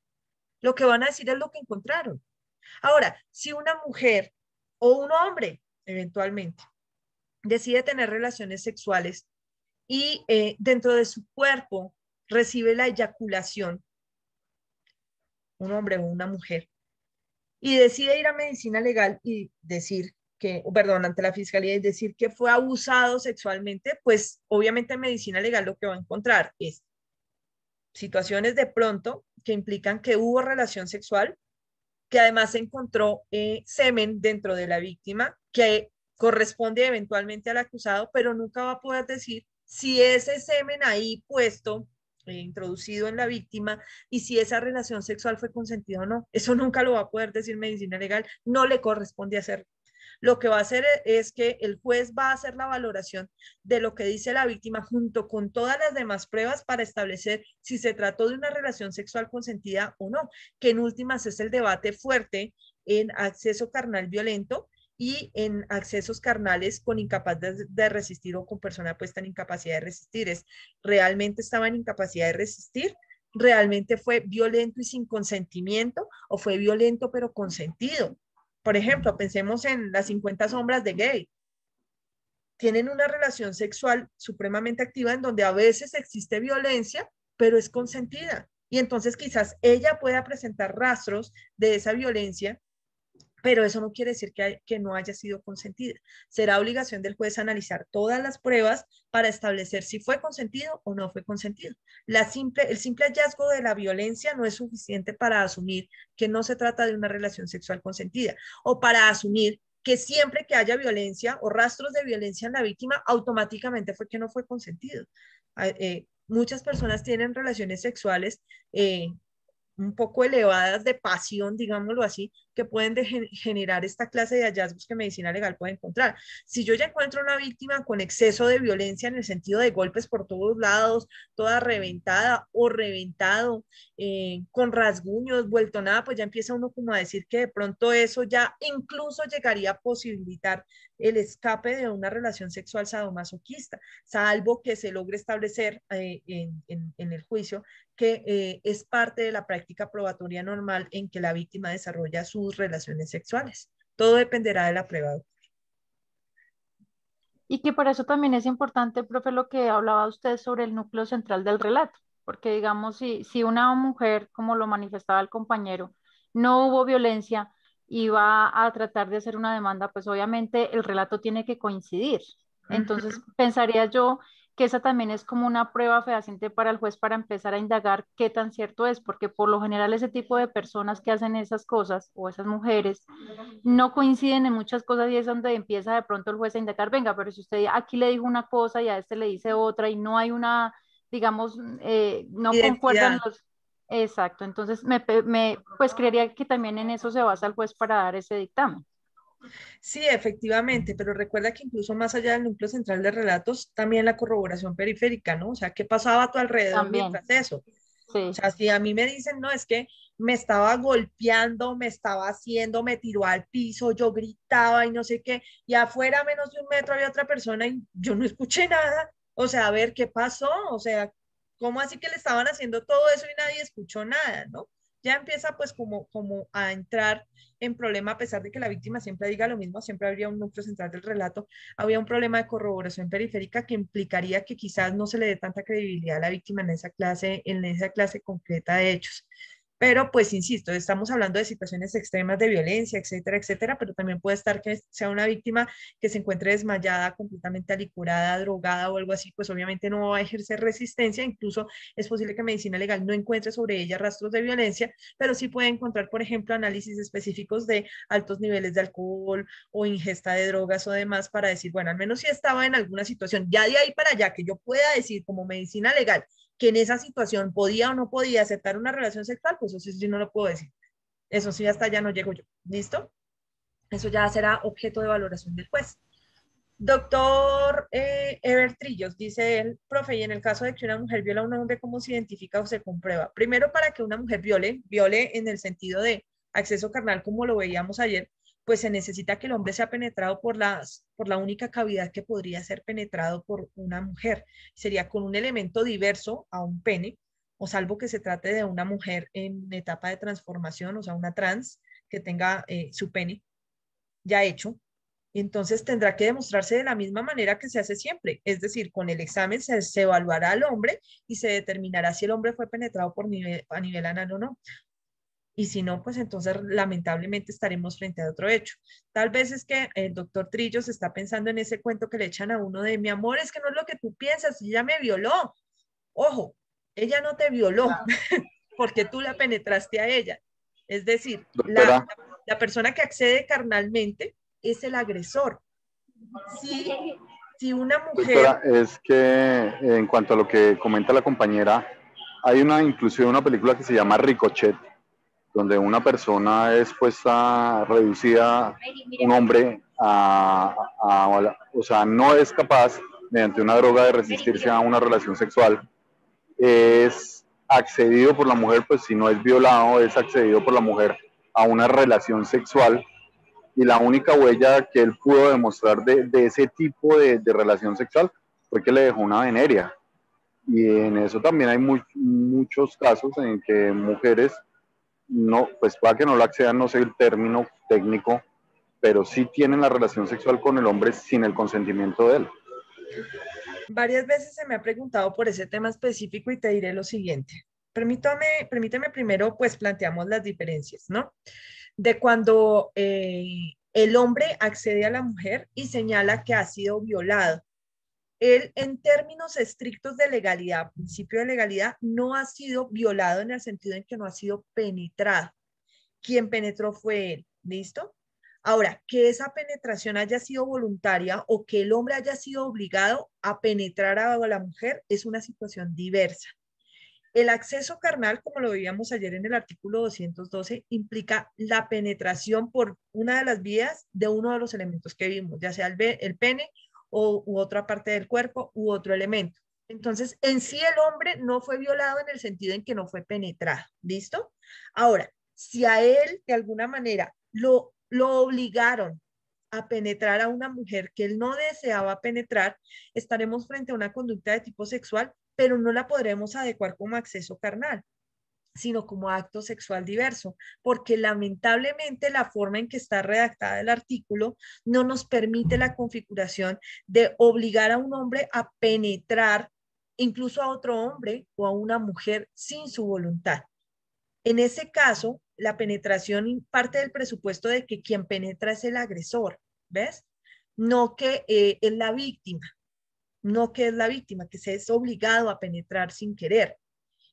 Lo que van a decir es lo que encontraron. Ahora, si una mujer o un hombre, eventualmente, decide tener relaciones sexuales y dentro de su cuerpo recibe la eyaculación, un hombre o una mujer, y decide ir a medicina legal y decir que, perdón, ante la fiscalía y decir que fue abusado sexualmente, pues obviamente en medicina legal lo que va a encontrar es situaciones de pronto que implican que hubo relación sexual, que además se encontró semen dentro de la víctima, que corresponde eventualmente al acusado, pero nunca va a poder decir si ese semen ahí puesto, introducido en la víctima, y si esa relación sexual fue consentida o no. Eso nunca lo va a poder decir medicina legal, no le corresponde hacerlo. Lo que va a hacer es que el juez va a hacer la valoración de lo que dice la víctima junto con todas las demás pruebas para establecer si se trató de una relación sexual consentida o no, que en últimas es el debate fuerte en acceso carnal violento y en accesos carnales con incapacidad de resistir o con persona puesta en incapacidad de resistir. ¿Es realmente estaba en incapacidad de resistir? ¿Realmente fue violento y sin consentimiento o fue violento pero consentido? Por ejemplo, pensemos en las 50 sombras de Grey. Tienen una relación sexual supremamente activa en donde a veces existe violencia, pero es consentida. Y entonces quizás ella pueda presentar rastros de esa violencia, pero eso no quiere decir que no haya sido consentida. Será obligación del juez analizar todas las pruebas para establecer si fue consentido o no fue consentido. El simple hallazgo de la violencia no es suficiente para asumir que no se trata de una relación sexual consentida o para asumir que siempre que haya violencia o rastros de violencia en la víctima, automáticamente fue que no fue consentido. Muchas personas tienen relaciones sexuales un poco elevadas de pasión, digámoslo así, que pueden generar esta clase de hallazgos que medicina legal puede encontrar. Si yo ya encuentro una víctima con exceso de violencia en el sentido de golpes por todos lados, toda reventada o reventado, con rasguños, vuelto nada, pues ya empieza uno como a decir que de pronto eso ya incluso llegaría a posibilitar el escape de una relación sexual sadomasoquista, salvo que se logre establecer en el juicio que es parte de la práctica probatoria normal en que la víctima desarrolla sus relaciones sexuales. Todo dependerá de la prueba. Y que por eso también es importante, profe, lo que hablaba usted sobre el núcleo central del relato, porque digamos, si una mujer, como lo manifestaba el compañero, no hubo violencia y va a tratar de hacer una demanda, pues obviamente el relato tiene que coincidir. Entonces, pensaría yo que esa también es como una prueba fehaciente para el juez para empezar a indagar qué tan cierto es, porque por lo general ese tipo de personas que hacen esas cosas o esas mujeres no coinciden en muchas cosas y es donde empieza de pronto el juez a indagar, venga, pero si usted aquí le dijo una cosa y a este le dice otra y no hay una, digamos, no concuerdan los... Exacto, entonces pues creería que también en eso se basa el juez para dar ese dictamen. Sí, efectivamente, pero recuerda que incluso más allá del núcleo central de relatos, también la corroboración periférica, ¿no? O sea, ¿qué pasaba a tu alrededor también mientras eso? Sí. O sea, si a mí me dicen, no, es que me estaba golpeando, me estaba haciendo, me tiró al piso, yo gritaba y no sé qué, y afuera a menos de 1 metro había otra persona y yo no escuché nada. O sea, a ver, ¿qué pasó? O sea, ¿cómo así que le estaban haciendo todo eso y nadie escuchó nada, ¿no? Ya empieza pues como a entrar en problema, a pesar de que la víctima siempre diga lo mismo, siempre habría un núcleo central del relato, había un problema de corroboración periférica que implicaría que quizás no se le dé tanta credibilidad a la víctima en esa clase concreta de hechos. Pero pues insisto, estamos hablando de situaciones extremas de violencia, etcétera, etcétera, pero también puede estar que sea una víctima que se encuentre desmayada, completamente alicorada, drogada o algo así, pues obviamente no va a ejercer resistencia, incluso es posible que medicina legal no encuentre sobre ella rastros de violencia, pero sí puede encontrar, por ejemplo, análisis específicos de altos niveles de alcohol o ingesta de drogas o demás para decir, bueno, al menos si estaba en alguna situación, ya de ahí para allá, que yo pueda decir como medicina legal, que en esa situación podía o no podía aceptar una relación sexual, pues eso sí no lo puedo decir. Eso sí, hasta allá no llego yo. ¿Listo? Eso ya será objeto de valoración del juez. Doctor Ever Trillos, dice él, profe, y en el caso de que una mujer viola a un hombre, ¿cómo se identifica o se comprueba? Primero, para que una mujer viole en el sentido de acceso carnal, como lo veíamos ayer, pues se necesita que el hombre sea penetrado por la única cavidad que podría ser penetrado por una mujer. Sería con un elemento diverso a un pene, o salvo que se trate de una mujer en etapa de transformación, o sea, una trans que tenga su pene ya hecho. Entonces tendrá que demostrarse de la misma manera que se hace siempre, es decir, con el examen se evaluará al hombre y se determinará si el hombre fue penetrado a nivel anal o no. Y si no, pues entonces lamentablemente estaremos frente a otro hecho. Tal vez es que el doctor Trillos está pensando en ese cuento que le echan a uno de, mi amor, es que no es lo que tú piensas, ella me violó. Ojo, ella no te violó porque tú la penetraste a ella. Es decir, la persona que accede carnalmente es el agresor. Si una mujer... Doctora, es que en cuanto a lo que comenta la compañera, hay inclusive una película que se llama Ricochet, donde una persona es puesta, reducida, un hombre, o sea, no es capaz, mediante una droga, de resistirse a una relación sexual. Es accedido por la mujer, pues si no es violado, es accedido por la mujer a una relación sexual, y la única huella que él pudo demostrar de ese tipo de relación sexual fue que le dejó una veneria. Y en eso también hay muchos casos en que mujeres, no, pues para que no lo accedan, no sé el término técnico, pero sí tienen la relación sexual con el hombre sin el consentimiento de él. Varias veces se me ha preguntado por ese tema específico y te diré lo siguiente. Permíteme primero, pues planteamos las diferencias, ¿no? De cuando el hombre accede a la mujer y señala que ha sido violado. Él, en términos estrictos de legalidad, principio de legalidad, no ha sido violado en el sentido en que no ha sido penetrado. Quien penetró fue él, ¿listo? Ahora, que esa penetración haya sido voluntaria o que el hombre haya sido obligado a penetrar a la mujer es una situación diversa. El acceso carnal, como lo veíamos ayer en el artículo 212, implica la penetración por una de las vías de uno de los elementos que vimos, ya sea el pene u otra parte del cuerpo u otro elemento. Entonces, en sí el hombre no fue violado en el sentido en que no fue penetrado. ¿Listo? Ahora, si a él de alguna manera lo obligaron a penetrar a una mujer que él no deseaba penetrar, estaremos frente a una conducta de tipo sexual, pero no la podremos adecuar como acceso carnal, sino como acto sexual diverso, porque lamentablemente la forma en que está redactada el artículo no nos permite la configuración de obligar a un hombre a penetrar incluso a otro hombre o a una mujer sin su voluntad. En ese caso, la penetración parte del presupuesto de que quien penetra es el agresor, ¿ves? No que es la víctima, no que es la víctima, que se es obligado a penetrar sin querer.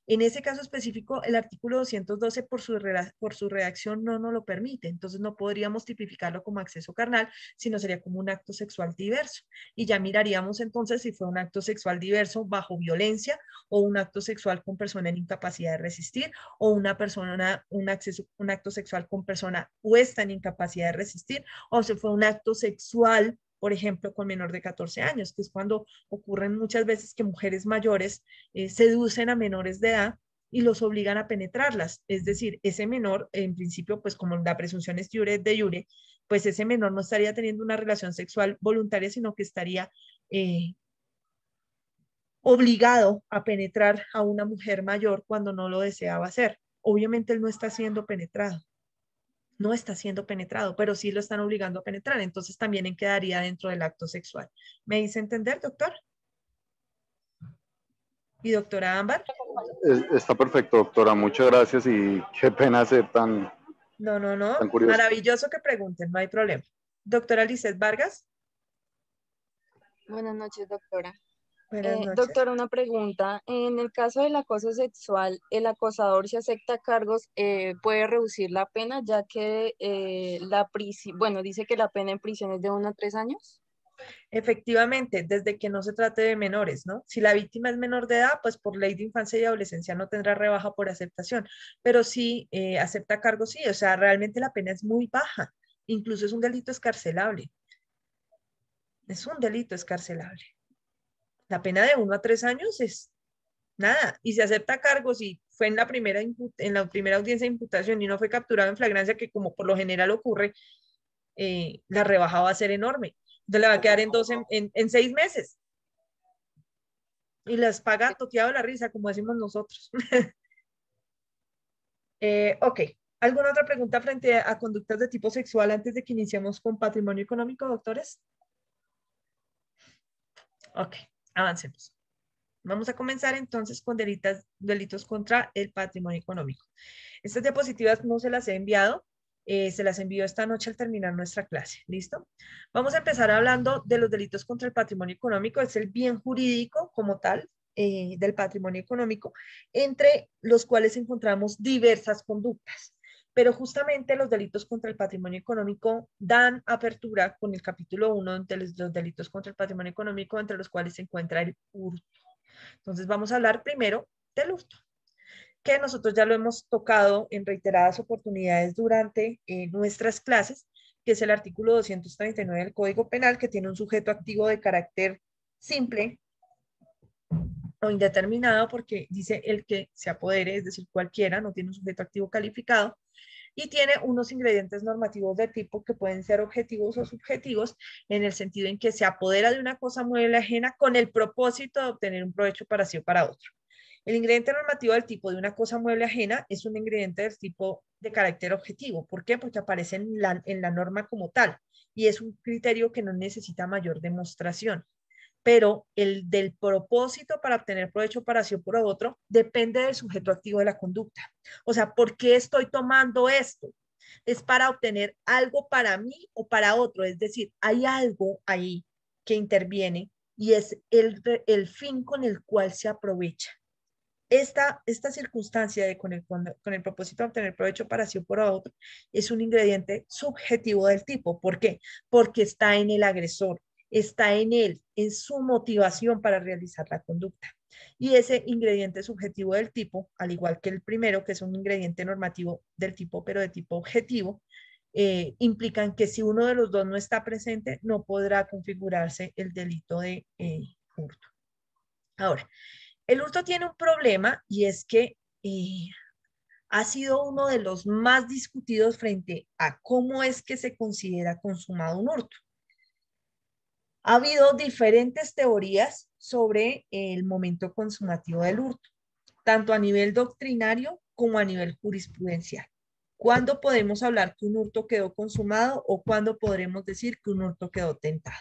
En ese caso específico, el artículo 212 por su redacción no nos lo permite, entonces no podríamos tipificarlo como acceso carnal, sino sería como un acto sexual diverso. Y ya miraríamos entonces si fue un acto sexual diverso bajo violencia o un acto sexual con persona en incapacidad de resistir o un acto sexual con persona puesta en incapacidad de resistir o si fue un acto sexual, por ejemplo, con menor de 14 años, que es cuando ocurren muchas veces que mujeres mayores seducen a menores de edad y los obligan a penetrarlas. Es decir, ese menor, en principio, pues como la presunción es de iure, pues ese menor no estaría teniendo una relación sexual voluntaria, sino que estaría obligado a penetrar a una mujer mayor cuando no lo deseaba hacer. Obviamente él no está siendo penetrado. No está siendo penetrado, pero sí lo están obligando a penetrar, entonces también quedaría dentro del acto sexual. ¿Me hice entender, doctor? ¿Y doctora Ámbar? Está perfecto, doctora, muchas gracias y qué pena ser tan curioso. Maravilloso que pregunten, no hay problema. Doctora Lizeth Vargas. Buenas noches, doctora. Buenas noches. Doctora, una pregunta. En el caso del acoso sexual, ¿el acosador, si acepta cargos, puede reducir la pena, ya que dice que la pena en prisión es de 1 a 3 años? Efectivamente, desde que no se trate de menores, ¿no? Si la víctima es menor de edad, pues por ley de infancia y adolescencia no tendrá rebaja por aceptación, pero si acepta cargos, sí, o sea, realmente la pena es muy baja, incluso es un delito escarcelable. Es un delito escarcelable. La pena de 1 a 3 años es nada, y se acepta cargos y fue en la primera audiencia de imputación y no fue capturado en flagrancia, que como por lo general ocurre, la rebaja va a ser enorme. Entonces le va a quedar en 6 meses. Y las paga toqueado la risa, como decimos nosotros. Ok, ¿Alguna otra pregunta frente a conductas de tipo sexual antes de que iniciemos con patrimonio económico, doctores? Ok, avancemos. Vamos a comenzar entonces con delitos contra el patrimonio económico. Estas diapositivas no se las he enviado, se las envío esta noche al terminar nuestra clase. ¿Listo? Vamos a empezar hablando de los delitos contra el patrimonio económico. Es el bien jurídico como tal del patrimonio económico, entre los cuales encontramos diversas conductas. Pero justamente los delitos contra el patrimonio económico dan apertura con el capítulo 1 de los delitos contra el patrimonio económico, entre los cuales se encuentra el hurto. Entonces vamos a hablar primero del hurto, que nosotros ya lo hemos tocado en reiteradas oportunidades durante nuestras clases, que es el artículo 239 del Código Penal, que tiene un sujeto activo de carácter simple o indeterminado, porque dice el que se apodere, es decir, cualquiera, no tiene un sujeto activo calificado, y tiene unos ingredientes normativos de tipo que pueden ser objetivos o subjetivos, en el sentido en que se apodera de una cosa mueble ajena con el propósito de obtener un provecho para sí o para otro. El ingrediente normativo del tipo de una cosa mueble ajena es un ingrediente del tipo de carácter objetivo. ¿Por qué? Porque aparece en la norma como tal, y es un criterio que no necesita mayor demostración. Pero el del propósito para obtener provecho para sí o para otro depende del sujeto activo de la conducta. O sea, ¿por qué estoy tomando esto? ¿Es para obtener algo para mí o para otro? Es decir, hay algo ahí que interviene y es el fin con el cual se aprovecha. Esta circunstancia de con el propósito de obtener provecho para sí o para otro es un ingrediente subjetivo del tipo. ¿Por qué? Porque está en el agresor, está en él, en su motivación para realizar la conducta. Y ese ingrediente subjetivo del tipo, al igual que el primero, que es un ingrediente normativo del tipo, pero de tipo objetivo, implican que si uno de los dos no está presente, no podrá configurarse el delito de hurto. Ahora, el hurto tiene un problema, y es que ha sido uno de los más discutidos frente a cómo es que se considera consumado un hurto. Ha habido diferentes teorías sobre el momento consumativo del hurto, tanto a nivel doctrinario como a nivel jurisprudencial. ¿Cuándo podemos hablar que un hurto quedó consumado o cuándo podremos decir que un hurto quedó tentado?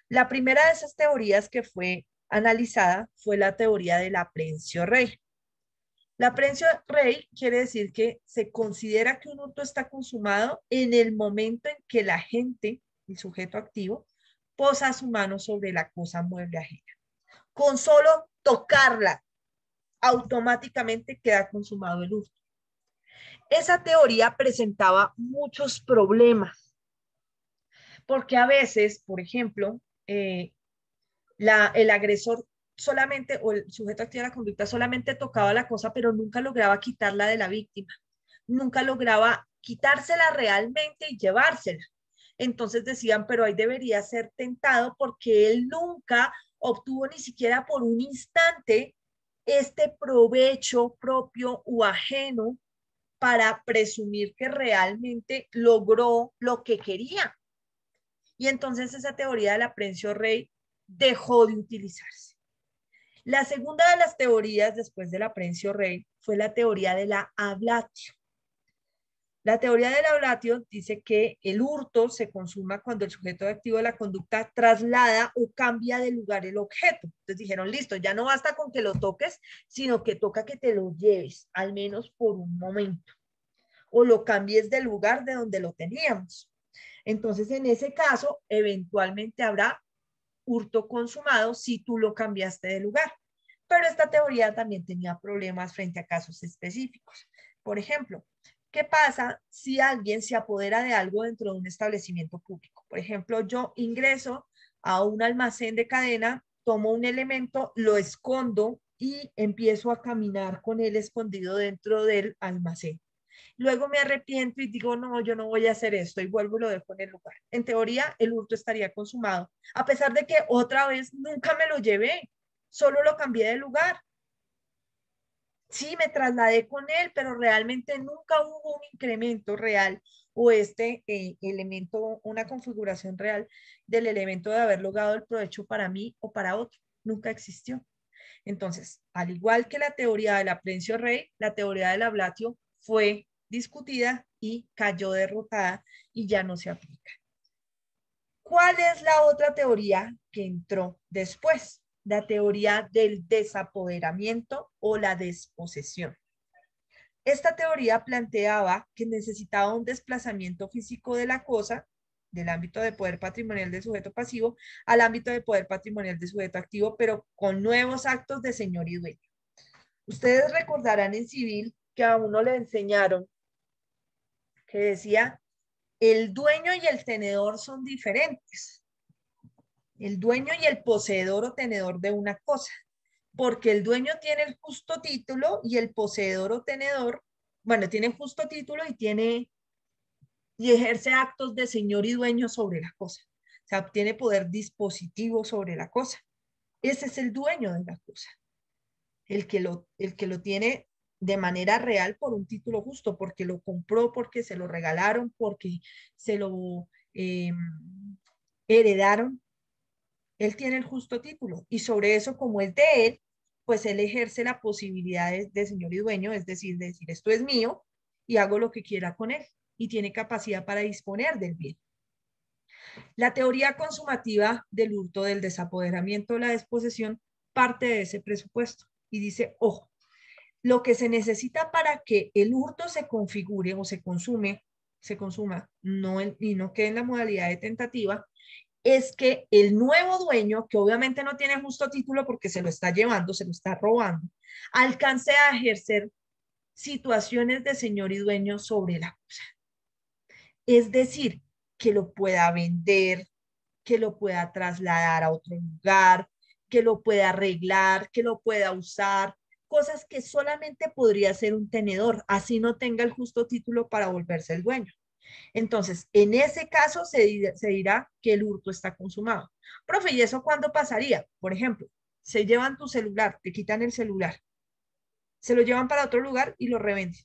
La primera de esas teorías que fue analizada fue la teoría de la aprehensión rei. La aprehensión rei quiere decir que se considera que un hurto está consumado en el momento en que el agente, el sujeto activo, posa su mano sobre la cosa mueble ajena. Con solo tocarla, automáticamente queda consumado el hurto. Esa teoría presentaba muchos problemas, porque a veces, por ejemplo, el agresor solamente, o el sujeto activo de la conducta solamente tocaba la cosa, pero nunca lograba quitarla de la víctima, nunca lograba quitársela realmente y llevársela. Entonces decían, pero ahí debería ser tentado porque él nunca obtuvo ni siquiera por un instante este provecho propio o ajeno para presumir que realmente logró lo que quería. Y entonces esa teoría de la aprehensión rei dejó de utilizarse. La segunda de las teorías después de la aprehensión rei fue la teoría de la ablatio. La teoría del ablatio dice que el hurto se consuma cuando el sujeto activo de la conducta traslada o cambia de lugar el objeto. Entonces dijeron, listo, ya no basta con que lo toques, sino que toca que te lo lleves, al menos por un momento, o lo cambies del lugar de donde lo teníamos. Entonces, en ese caso, eventualmente habrá hurto consumado si tú lo cambiaste de lugar. Pero esta teoría también tenía problemas frente a casos específicos. Por ejemplo, ¿qué pasa si alguien se apodera de algo dentro de un establecimiento público? Por ejemplo, yo ingreso a un almacén de cadena, tomo un elemento, lo escondo y empiezo a caminar con él escondido dentro del almacén. Luego me arrepiento y digo, no, yo no voy a hacer esto, y vuelvo y lo dejo en el lugar. En teoría, el hurto estaría consumado, a pesar de que otra vez nunca me lo llevé, solo lo cambié de lugar. Sí, me trasladé con él, pero realmente nunca hubo un incremento real o elemento, una configuración real del elemento de haber logrado el provecho para mí o para otro. Nunca existió. Entonces, al igual que la teoría de la aprehensión rei, la teoría del ablatio fue discutida y cayó derrotada y ya no se aplica. ¿Cuál es la otra teoría que entró después? La teoría del desapoderamiento o la desposesión. Esta teoría planteaba que necesitaba un desplazamiento físico de la cosa, del ámbito de poder patrimonial del sujeto pasivo, al ámbito de poder patrimonial del sujeto activo, pero con nuevos actos de señor y dueño. Ustedes recordarán en civil que a uno le enseñaron que decía, el dueño y el tenedor son diferentes. El dueño y el poseedor o tenedor de una cosa. Porque el dueño tiene el justo título y el poseedor o tenedor, bueno, tiene justo título y ejerce actos de señor y dueño sobre la cosa. O sea, tiene poder dispositivo sobre la cosa. Ese es el dueño de la cosa. El que lo tiene de manera real por un título justo, porque lo compró, porque se lo regalaron, porque se lo heredaron. Él tiene el justo título y sobre eso, como es de él, pues él ejerce la posibilidad de señor y dueño, es decir, de decir esto es mío y hago lo que quiera con él y tiene capacidad para disponer del bien. La teoría consumativa del hurto, del desapoderamiento o la desposesión parte de ese presupuesto y dice, ojo, lo que se necesita para que el hurto se configure o se consuma y no quede en la modalidad de tentativa, es que el nuevo dueño, que obviamente no tiene justo título porque se lo está llevando, se lo está robando, alcance a ejercer situaciones de señor y dueño sobre la cosa. Es decir, que lo pueda vender, que lo pueda trasladar a otro lugar, que lo pueda arreglar, que lo pueda usar, cosas que solamente podría hacer un tenedor, así no tenga el justo título para volverse el dueño. Entonces, en ese caso se dirá que el hurto está consumado. Profe, ¿y eso cuándo pasaría? Por ejemplo, se llevan tu celular, te quitan el celular, se lo llevan para otro lugar y lo revenden.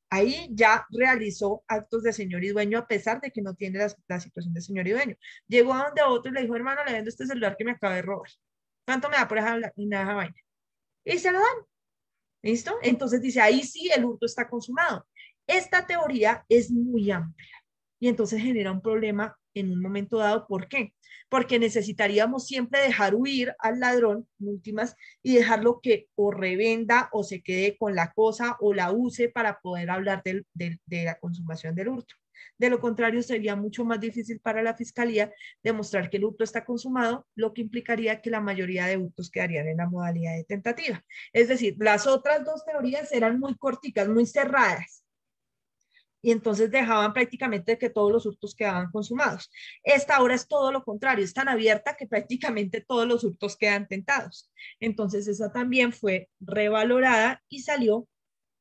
Ahí ya realizó actos de señor y dueño a pesar de que no tiene la situación de señor y dueño. Llegó a donde otro y le dijo, hermano, le vendo este celular que me acaba de robar. ¿Cuánto me da por esa vaina? Y se lo dan. ¿Listo? Entonces dice, ahí sí el hurto está consumado. Esta teoría es muy amplia y entonces genera un problema en un momento dado. ¿Por qué? Porque necesitaríamos siempre dejar huir al ladrón, en últimas, y dejarlo que o revenda o se quede con la cosa o la use para poder hablar de la consumación del hurto. De lo contrario, sería mucho más difícil para la fiscalía demostrar que el hurto está consumado, lo que implicaría que la mayoría de hurtos quedarían en la modalidad de tentativa. Es decir, las otras dos teorías eran muy corticas, muy cerradas, y entonces dejaban prácticamente que todos los hurtos quedaban consumados. Esta ahora es todo lo contrario, es tan abierta que prácticamente todos los hurtos quedan tentados. Entonces esa también fue revalorada y salió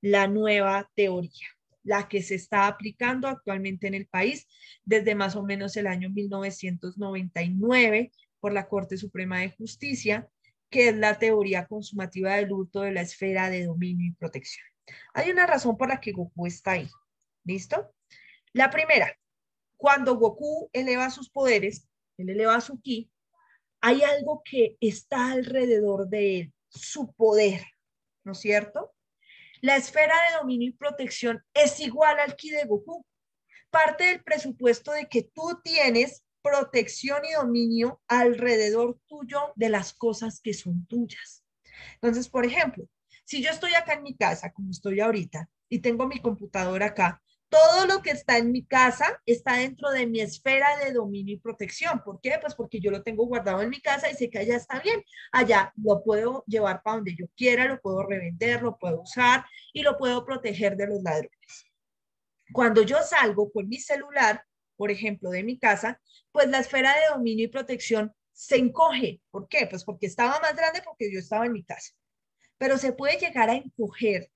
la nueva teoría, la que se está aplicando actualmente en el país desde más o menos el año 1999 por la Corte Suprema de Justicia, que es la teoría consumativa del hurto de la esfera de dominio y protección. Hay una razón por la que Goku está ahí. ¿Listo? La primera, cuando Goku eleva sus poderes, él eleva su ki, hay algo que está alrededor de él, su poder, ¿no es cierto? La esfera de dominio y protección es igual al ki de Goku. Parte del presupuesto de que tú tienes protección y dominio alrededor tuyo de las cosas que son tuyas. Entonces, por ejemplo, si yo estoy acá en mi casa, como estoy ahorita, y tengo mi computadora acá, todo lo que está en mi casa está dentro de mi esfera de dominio y protección. ¿Por qué? Pues porque yo lo tengo guardado en mi casa y sé que allá está bien. Allá lo puedo llevar para donde yo quiera, lo puedo revender, lo puedo usar y lo puedo proteger de los ladrones. Cuando yo salgo con mi celular, por ejemplo, de mi casa, pues la esfera de dominio y protección se encoge. ¿Por qué? Pues porque estaba más grande porque yo estaba en mi casa. Pero se puede llegar a encoger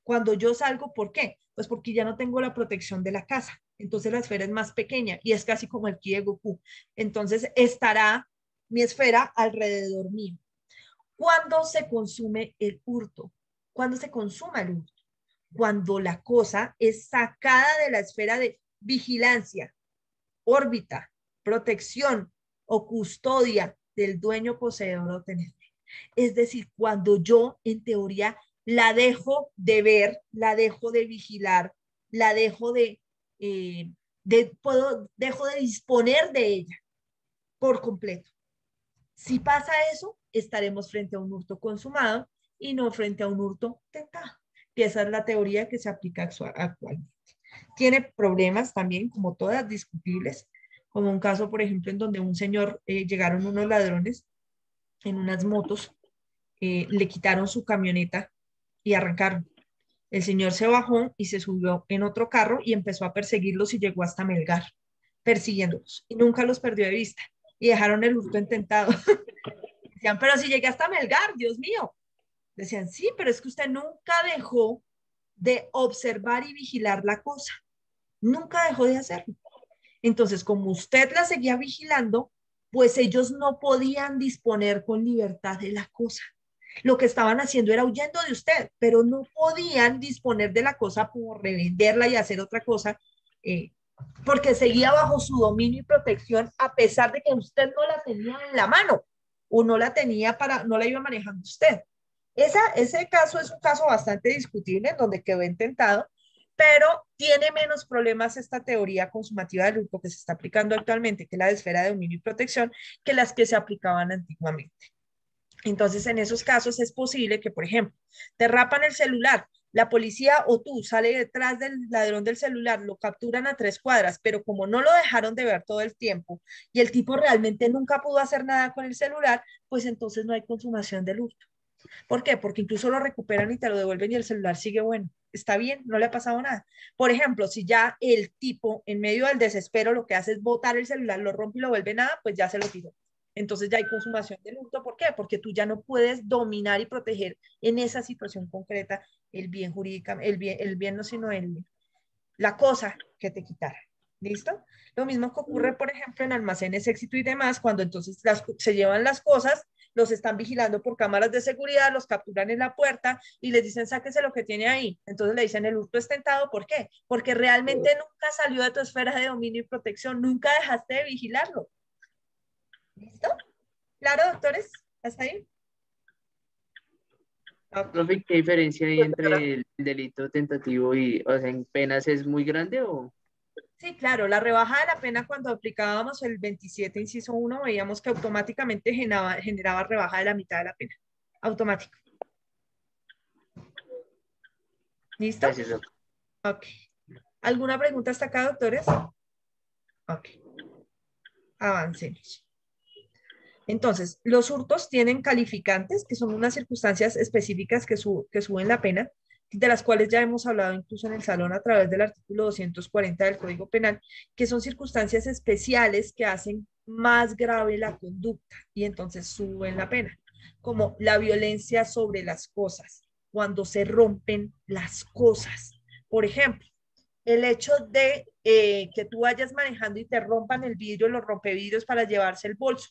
cuando yo salgo. ¿Por qué? Pues porque ya no tengo la protección de la casa. Entonces la esfera es más pequeña y es casi como el ki de Goku. Entonces estará mi esfera alrededor mío. ¿Cuándo se consume el hurto? ¿Cuándo se consuma el hurto? Cuando la cosa es sacada de la esfera de vigilancia, órbita, protección o custodia del dueño, poseedor o tenedor. Es decir, cuando yo, en teoría, la dejo de ver, la dejo de vigilar, la dejo dejo de disponer de ella por completo. Si pasa eso, estaremos frente a un hurto consumado y no frente a un hurto tentado. Y esa es la teoría que se aplica actualmente. Tiene problemas también, como todas, discutibles, como un caso, por ejemplo, en donde un señor, llegaron unos ladrones en unas motos, le quitaron su camioneta y arrancaron. El señor se bajó y se subió en otro carro y empezó a perseguirlos y llegó hasta Melgar, persiguiéndolos. Y nunca los perdió de vista. Y dejaron el hurto intentado. Decían, pero si llegué hasta Melgar, Dios mío. Decían, sí, pero es que usted nunca dejó de observar y vigilar la cosa. Nunca dejó de hacerlo. Entonces, como usted la seguía vigilando, pues ellos no podían disponer con libertad de la cosa. Lo que estaban haciendo era huyendo de usted, pero no podían disponer de la cosa por revenderla y hacer otra cosa, porque seguía bajo su dominio y protección, a pesar de que usted no la tenía en la mano o no la tenía no la iba manejando usted. Ese caso es un caso bastante discutible, en donde quedó intentado, pero tiene menos problemas esta teoría consumativa del hurto que se está aplicando actualmente, que es la de esfera de dominio y protección, que las que se aplicaban antiguamente. Entonces, en esos casos es posible que, por ejemplo, te rapan el celular, la policía o tú sale detrás del ladrón del celular, lo capturan a 3 cuadras, pero como no lo dejaron de ver todo el tiempo y el tipo realmente nunca pudo hacer nada con el celular, pues entonces no hay consumación del hurto. ¿Por qué? Porque incluso lo recuperan y te lo devuelven y el celular sigue bueno. Está bien, no le ha pasado nada. Por ejemplo, si ya el tipo en medio del desespero lo que hace es botar el celular, lo rompe y lo vuelve nada, pues ya se lo tiró. Entonces ya hay consumación del hurto. ¿Por qué? Porque tú ya no puedes dominar y proteger en esa situación concreta el bien jurídico, el bien no, sino la cosa que te quitaron. ¿Listo? Lo mismo que ocurre, por ejemplo, en almacenes Éxito y demás, cuando entonces se llevan las cosas, los están vigilando por cámaras de seguridad, los capturan en la puerta y les dicen, sáquese lo que tiene ahí. Entonces le dicen, el hurto es tentado. ¿Por qué? Porque realmente nunca salió de tu esfera de dominio y protección, nunca dejaste de vigilarlo. ¿Listo? ¿Claro, doctores? ¿Hasta ahí? Profe, ¿qué diferencia hay entre el delito tentativo y, o sea, en penas es muy grande o...? Sí, claro, la rebaja de la pena cuando aplicábamos el 27, inciso 1, veíamos que automáticamente generaba rebaja de la mitad de la pena. Automático. ¿Listo? Gracias, doctor. Ok. ¿Alguna pregunta hasta acá, doctores? Ok. Avancemos. Entonces, los hurtos tienen calificantes, que son unas circunstancias específicas que suben la pena, de las cuales ya hemos hablado incluso en el salón a través del artículo 240 del Código Penal, que son circunstancias especiales que hacen más grave la conducta y entonces suben la pena, como la violencia sobre las cosas, cuando se rompen las cosas. Por ejemplo, el hecho de que tú vayas manejando y te rompan el vidrio, los rompevidrios para llevarse el bolso.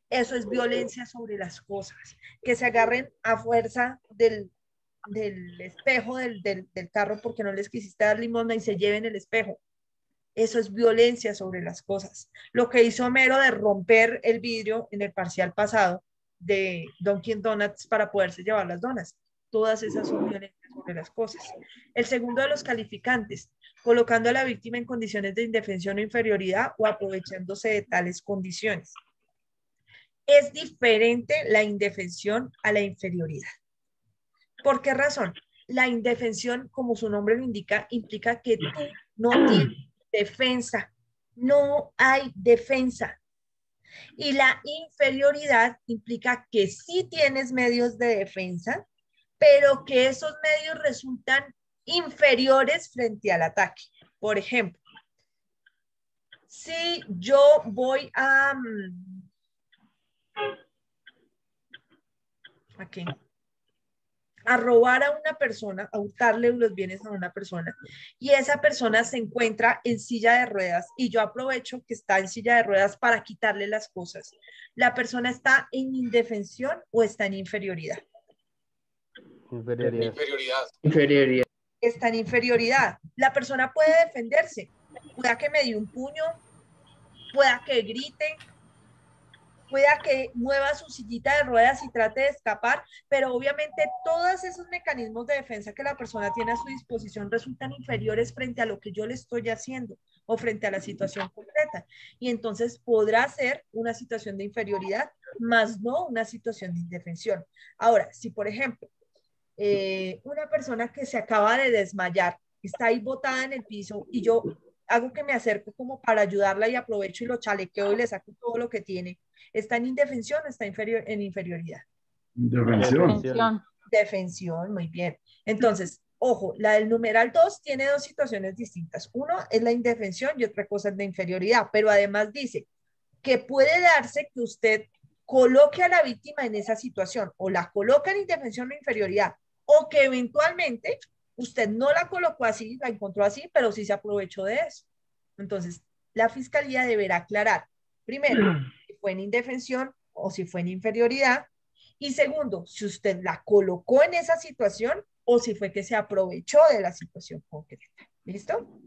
Eso es violencia sobre las cosas. Que se agarren a fuerza del espejo del carro porque no les quisiste dar limosna y se lleven el espejo. Eso es violencia sobre las cosas. Lo que hizo Homero de romper el vidrio en el parcial pasado de Dunkin' Donuts para poderse llevar las donas. Todas esas son violencias sobre las cosas. El segundo de los calificantes, colocando a la víctima en condiciones de indefensión o inferioridad o aprovechándose de tales condiciones. Es diferente la indefensión a la inferioridad. ¿Por qué razón? La indefensión, como su nombre lo indica, implica que tú no tienes defensa. No hay defensa. Y la inferioridad implica que sí tienes medios de defensa, pero que esos medios resultan inferiores frente al ataque. Por ejemplo, si yo voy a... aquí, a robar a una persona, a hurtarle los bienes a una persona, y esa persona se encuentra en silla de ruedas, y yo aprovecho que está en silla de ruedas para quitarle las cosas. ¿La persona está en indefensión o está en inferioridad? Inferioridad. Está en inferioridad. La persona puede defenderse, pueda que me dé un puño, pueda que grite, pueda que mueva su sillita de ruedas y trate de escapar, pero obviamente todos esos mecanismos de defensa que la persona tiene a su disposición resultan inferiores frente a lo que yo le estoy haciendo o frente a la situación concreta. Y entonces podrá ser una situación de inferioridad, más no una situación de indefensión. Ahora, si por ejemplo, una persona que se acaba de desmayar, está ahí botada en el piso y yo hago que me acerco como para ayudarla y aprovecho y lo chalequeo y le saco todo lo que tiene, ¿está en indefensión o está en inferioridad? Defensión. Defensión, muy bien. Entonces, ojo, la del numeral 2 tiene dos situaciones distintas. Uno es la indefensión y otra cosa es la inferioridad, pero además dice que puede darse que usted coloque a la víctima en esa situación, o la coloca en indefensión o inferioridad, o que eventualmente usted no la colocó así, la encontró así, pero sí se aprovechó de eso. Entonces, la fiscalía deberá aclarar, primero, si fue en indefensión o si fue en inferioridad, y segundo, si usted la colocó en esa situación o si fue que se aprovechó de la situación concreta. ¿Listo?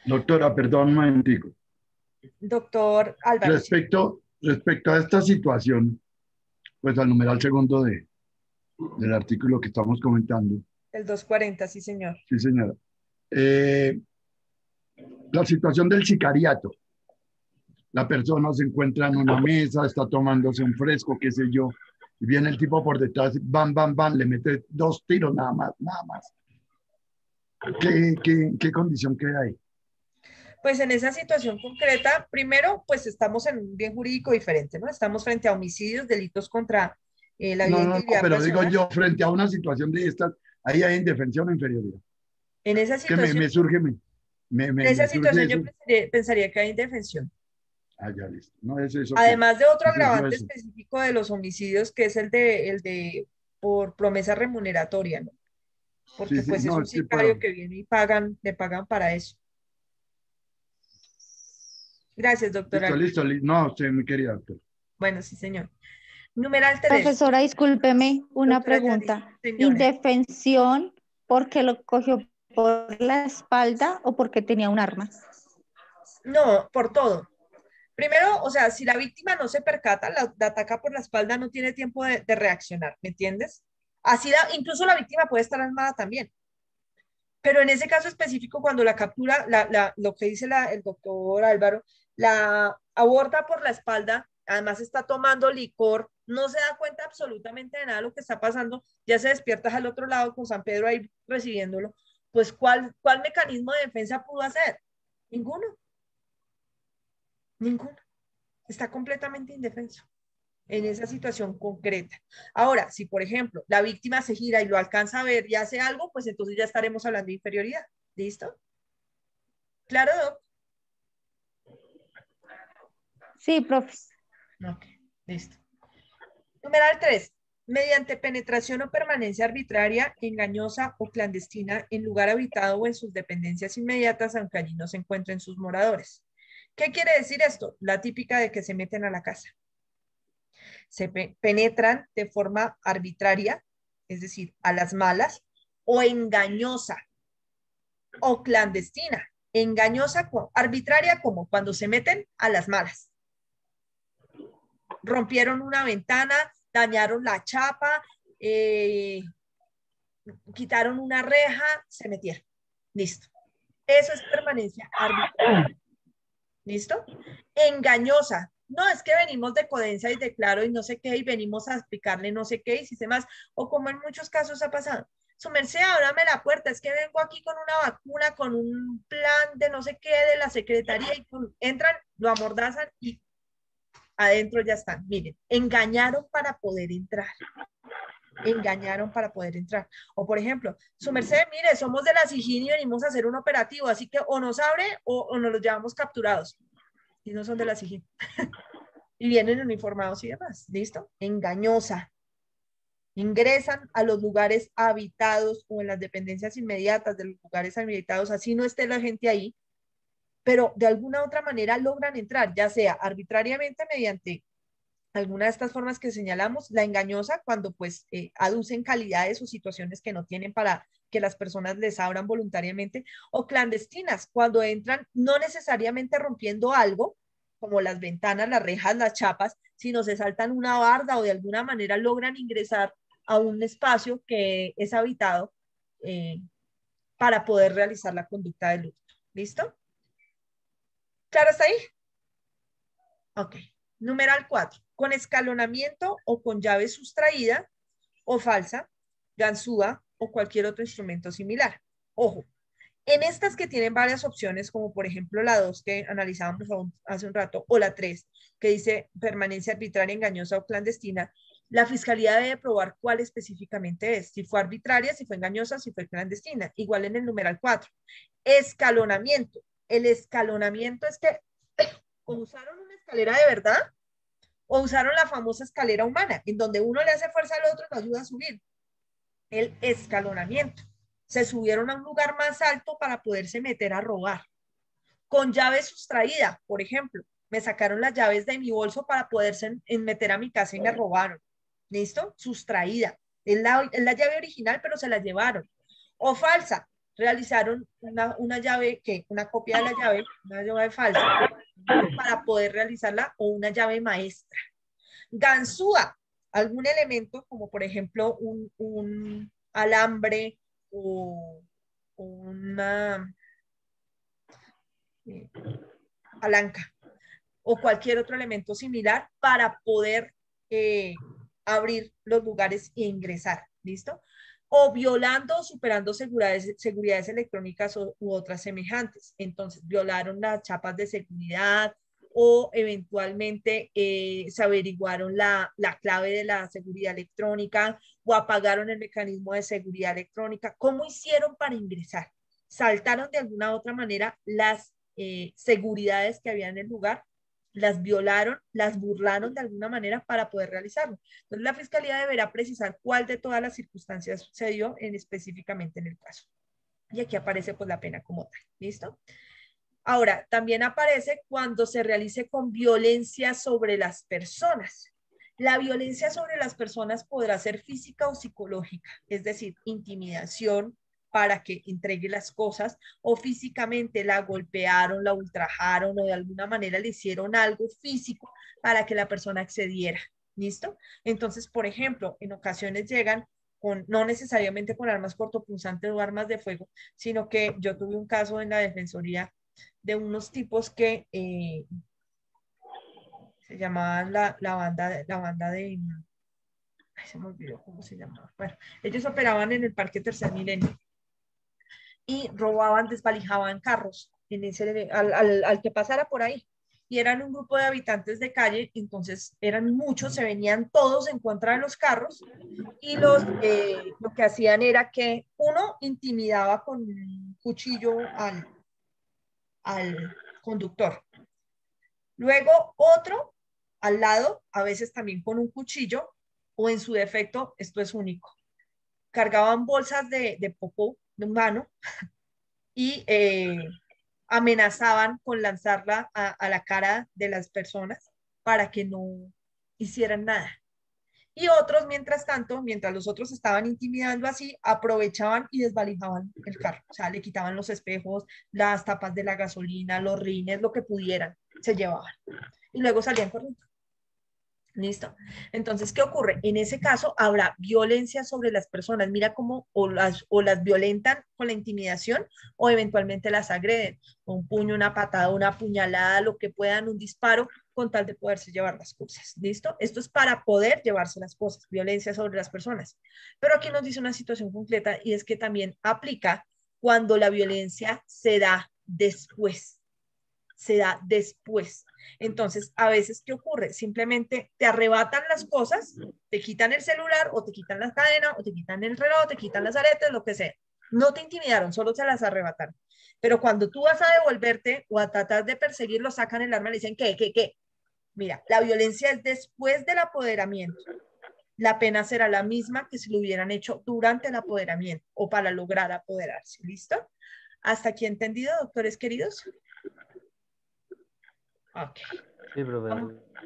Doctora, perdón un momentico. Doctor Álvaro. Respecto a esta situación, pues al numeral segundo del artículo que estamos comentando. El 240, sí, señor. Sí, señora. La situación del sicariato. La persona se encuentra en una mesa, está tomándose un fresco, qué sé yo, y viene el tipo por detrás, bam, bam, bam, le mete 2 tiros nada más. ¿Qué condición queda ahí? Pues en esa situación concreta, primero, pues estamos en un bien jurídico diferente, ¿no? Estamos frente a homicidios, delitos contra la vida No, pero digo yo, frente a una situación de estas, ahí hay indefensión o inferioridad. En esa situación, me surge, en esa situación yo pensaría que hay indefensión. Ah, ya listo. No, eso además de otro agravante específico de los homicidios, que es el de por promesa remuneratoria, ¿no? Porque pues es un sicario que viene y le pagan para eso. Gracias, doctora. Listo. No, usted me quería, doctor. Bueno, sí, señor. Numeral 3. Profesora, discúlpeme una Doctora pregunta. Yadis, ¿Indefensión porque lo cogió por la espalda o porque tenía un arma? No, por todo. Primero, o sea, si la víctima no se percata, la ataca por la espalda, no tiene tiempo de reaccionar, ¿me entiendes? Así incluso la víctima puede estar armada también. Pero en ese caso específico, cuando la captura, lo que dice el doctor Álvaro, la aborda por la espalda, además está tomando licor, no se da cuenta absolutamente de nada de lo que está pasando, ya se despierta al otro lado con San Pedro ahí recibiéndolo, pues ¿cuál mecanismo de defensa pudo hacer? Ninguno. Está completamente indefenso en esa situación concreta. Ahora, si por ejemplo la víctima se gira y lo alcanza a ver y hace algo, pues entonces ya estaremos hablando de inferioridad. ¿Listo? ¿Claro, Doc? Sí, profe. Ok, listo. Numeral 3. Mediante penetración o permanencia arbitraria, engañosa o clandestina en lugar habitado o en sus dependencias inmediatas, aunque allí no se encuentren sus moradores. ¿Qué quiere decir esto? La típica de que se meten a la casa. Se penetran de forma arbitraria, es decir, a las malas, o engañosa, o clandestina. Engañosa, arbitraria, como cuando se meten a las malas. Rompieron una ventana, dañaron la chapa, quitaron una reja, se metieron. Listo. Eso es permanencia arbitraria. ¿Listo? Engañosa. No, es que venimos de Codensa y de Claro y no sé qué, y venimos a explicarle no sé qué, y si sé más, o como en muchos casos ha pasado. Su merced, ábrame la puerta, es que vengo aquí con una vacuna, con un plan de no sé qué de la secretaría, y entran, lo amordazan y adentro ya están. Miren, engañaron para poder entrar. Engañaron para poder entrar. O por ejemplo, su merced, mire, somos de la SIJIN y venimos a hacer un operativo, así que o nos abre o nos los llevamos capturados. Y no son de la SIJIN. Y vienen uniformados y demás. ¿Listo? Engañosa. Ingresan a los lugares habitados o en las dependencias inmediatas de los lugares habitados, así no esté la gente ahí, pero de alguna u otra manera logran entrar, ya sea arbitrariamente mediante alguna de estas formas que señalamos, la engañosa cuando pues aducen calidades o situaciones que no tienen para que las personas les abran voluntariamente, o clandestinas cuando entran no necesariamente rompiendo algo, como las ventanas, las rejas, las chapas, sino se saltan una barda o de alguna manera logran ingresar a un espacio que es habitado para poder realizar la conducta del hurto. ¿Listo? ¿Claro hasta ahí? Ok. Numeral 4. Con escalonamiento o con llave sustraída o falsa, ganzúa o cualquier otro instrumento similar. Ojo, en estas que tienen varias opciones, como por ejemplo la 2 que analizábamos hace un rato, o la 3 que dice permanencia arbitraria, engañosa o clandestina, la fiscalía debe probar cuál específicamente es, si fue arbitraria, si fue engañosa, si fue clandestina. Igual en el numeral 4. Escalonamiento. El escalonamiento es que o usaron una escalera de verdad o usaron la famosa escalera humana, en donde uno le hace fuerza al otro y lo ayuda a subir. El escalonamiento. Se subieron a un lugar más alto para poderse meter a robar. Con llave sustraída, por ejemplo. Me sacaron las llaves de mi bolso para poderse meter a mi casa y me robaron. ¿Listo? Sustraída. Es la llave original, pero se la llevaron. O falsa. Realizaron una llave, una copia de la llave, una llave falsa, para poder realizarla, o una llave maestra. Ganzúa. Algún elemento, como por ejemplo un alambre o una palanca o cualquier otro elemento similar para poder abrir los lugares e ingresar, ¿listo? O violando o superando seguridades electrónicas u otras semejantes. Entonces, violaron las chapas de seguridad o eventualmente se averiguaron la clave de la seguridad electrónica o apagaron el mecanismo de seguridad electrónica. ¿Cómo hicieron para ingresar? Saltaron de alguna u otra manera las seguridades que había en el lugar, las violaron, las burlaron de alguna manera para poder realizarlo. Entonces la fiscalía deberá precisar cuál de todas las circunstancias sucedió específicamente en el caso. Y aquí aparece pues la pena como tal. ¿Listo? Ahora, también aparece cuando se realice con violencia sobre las personas. La violencia sobre las personas podrá ser física o psicológica, es decir, intimidación para que entregue las cosas, o físicamente la golpearon, la ultrajaron o de alguna manera le hicieron algo físico para que la persona accediera. ¿Listo? Entonces, por ejemplo, en ocasiones llegan no necesariamente con armas cortopunzantes o armas de fuego, sino que yo tuve un caso en la defensoría de unos tipos que se llamaban la banda de ay, se me olvidó cómo se llamaba. Bueno, ellos operaban en el Parque Tercer Milenio y robaban, desvalijaban carros al que pasara por ahí. Y eran un grupo de habitantes de calle, entonces eran muchos, se venían todos en contra de los carros y lo que hacían era que uno intimidaba con un cuchillo al conductor. Luego otro al lado, a veces también con un cuchillo, o en su defecto, esto es único, cargaban bolsas de popó de humano y amenazaban con lanzarla a la cara de las personas para que no hicieran nada. Y otros, mientras tanto, mientras los otros estaban intimidando así, aprovechaban y desvalijaban el carro. O sea, le quitaban los espejos, las tapas de la gasolina, los rines, lo que pudieran, se llevaban. Y luego salían corriendo. ¿Listo? Entonces, ¿qué ocurre? En ese caso habrá violencia sobre las personas. Mira cómo o las violentan con la intimidación o eventualmente las agreden. Un puño, una patada, una puñalada, lo que puedan, un disparo, con tal de poderse llevar las cosas. ¿Listo? Esto es para poder llevarse las cosas, violencia sobre las personas. Pero aquí nos dice una situación concreta y es que también aplica cuando la violencia se da después. Se da después. Entonces, a veces, ¿qué ocurre? Simplemente te arrebatan las cosas, te quitan el celular, o te quitan las cadenas, o te quitan el reloj, te quitan las aretes, lo que sea. No te intimidaron, solo se las arrebataron. Pero cuando tú vas a devolverte o a tratar de perseguirlo, sacan el arma y le dicen, ¿qué? Mira, la violencia es después del apoderamiento. La pena será la misma que si lo hubieran hecho durante el apoderamiento o para lograr apoderarse. ¿Listo? ¿Hasta aquí entendido, doctores queridos? Ok. Sí,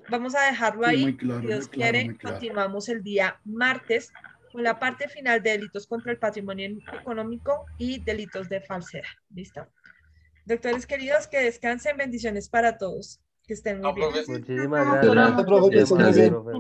vamos a dejarlo ahí. Muy claro, si Dios muy claro, quiere, muy claro. continuamos el día martes con la parte final de delitos contra el patrimonio económico y delitos de falsedad. ¿Listo? Doctores queridos, que descansen. Bendiciones para todos. Que estén muy bien. Muchísimas gracias. Profe, que esté muy bien. Profe.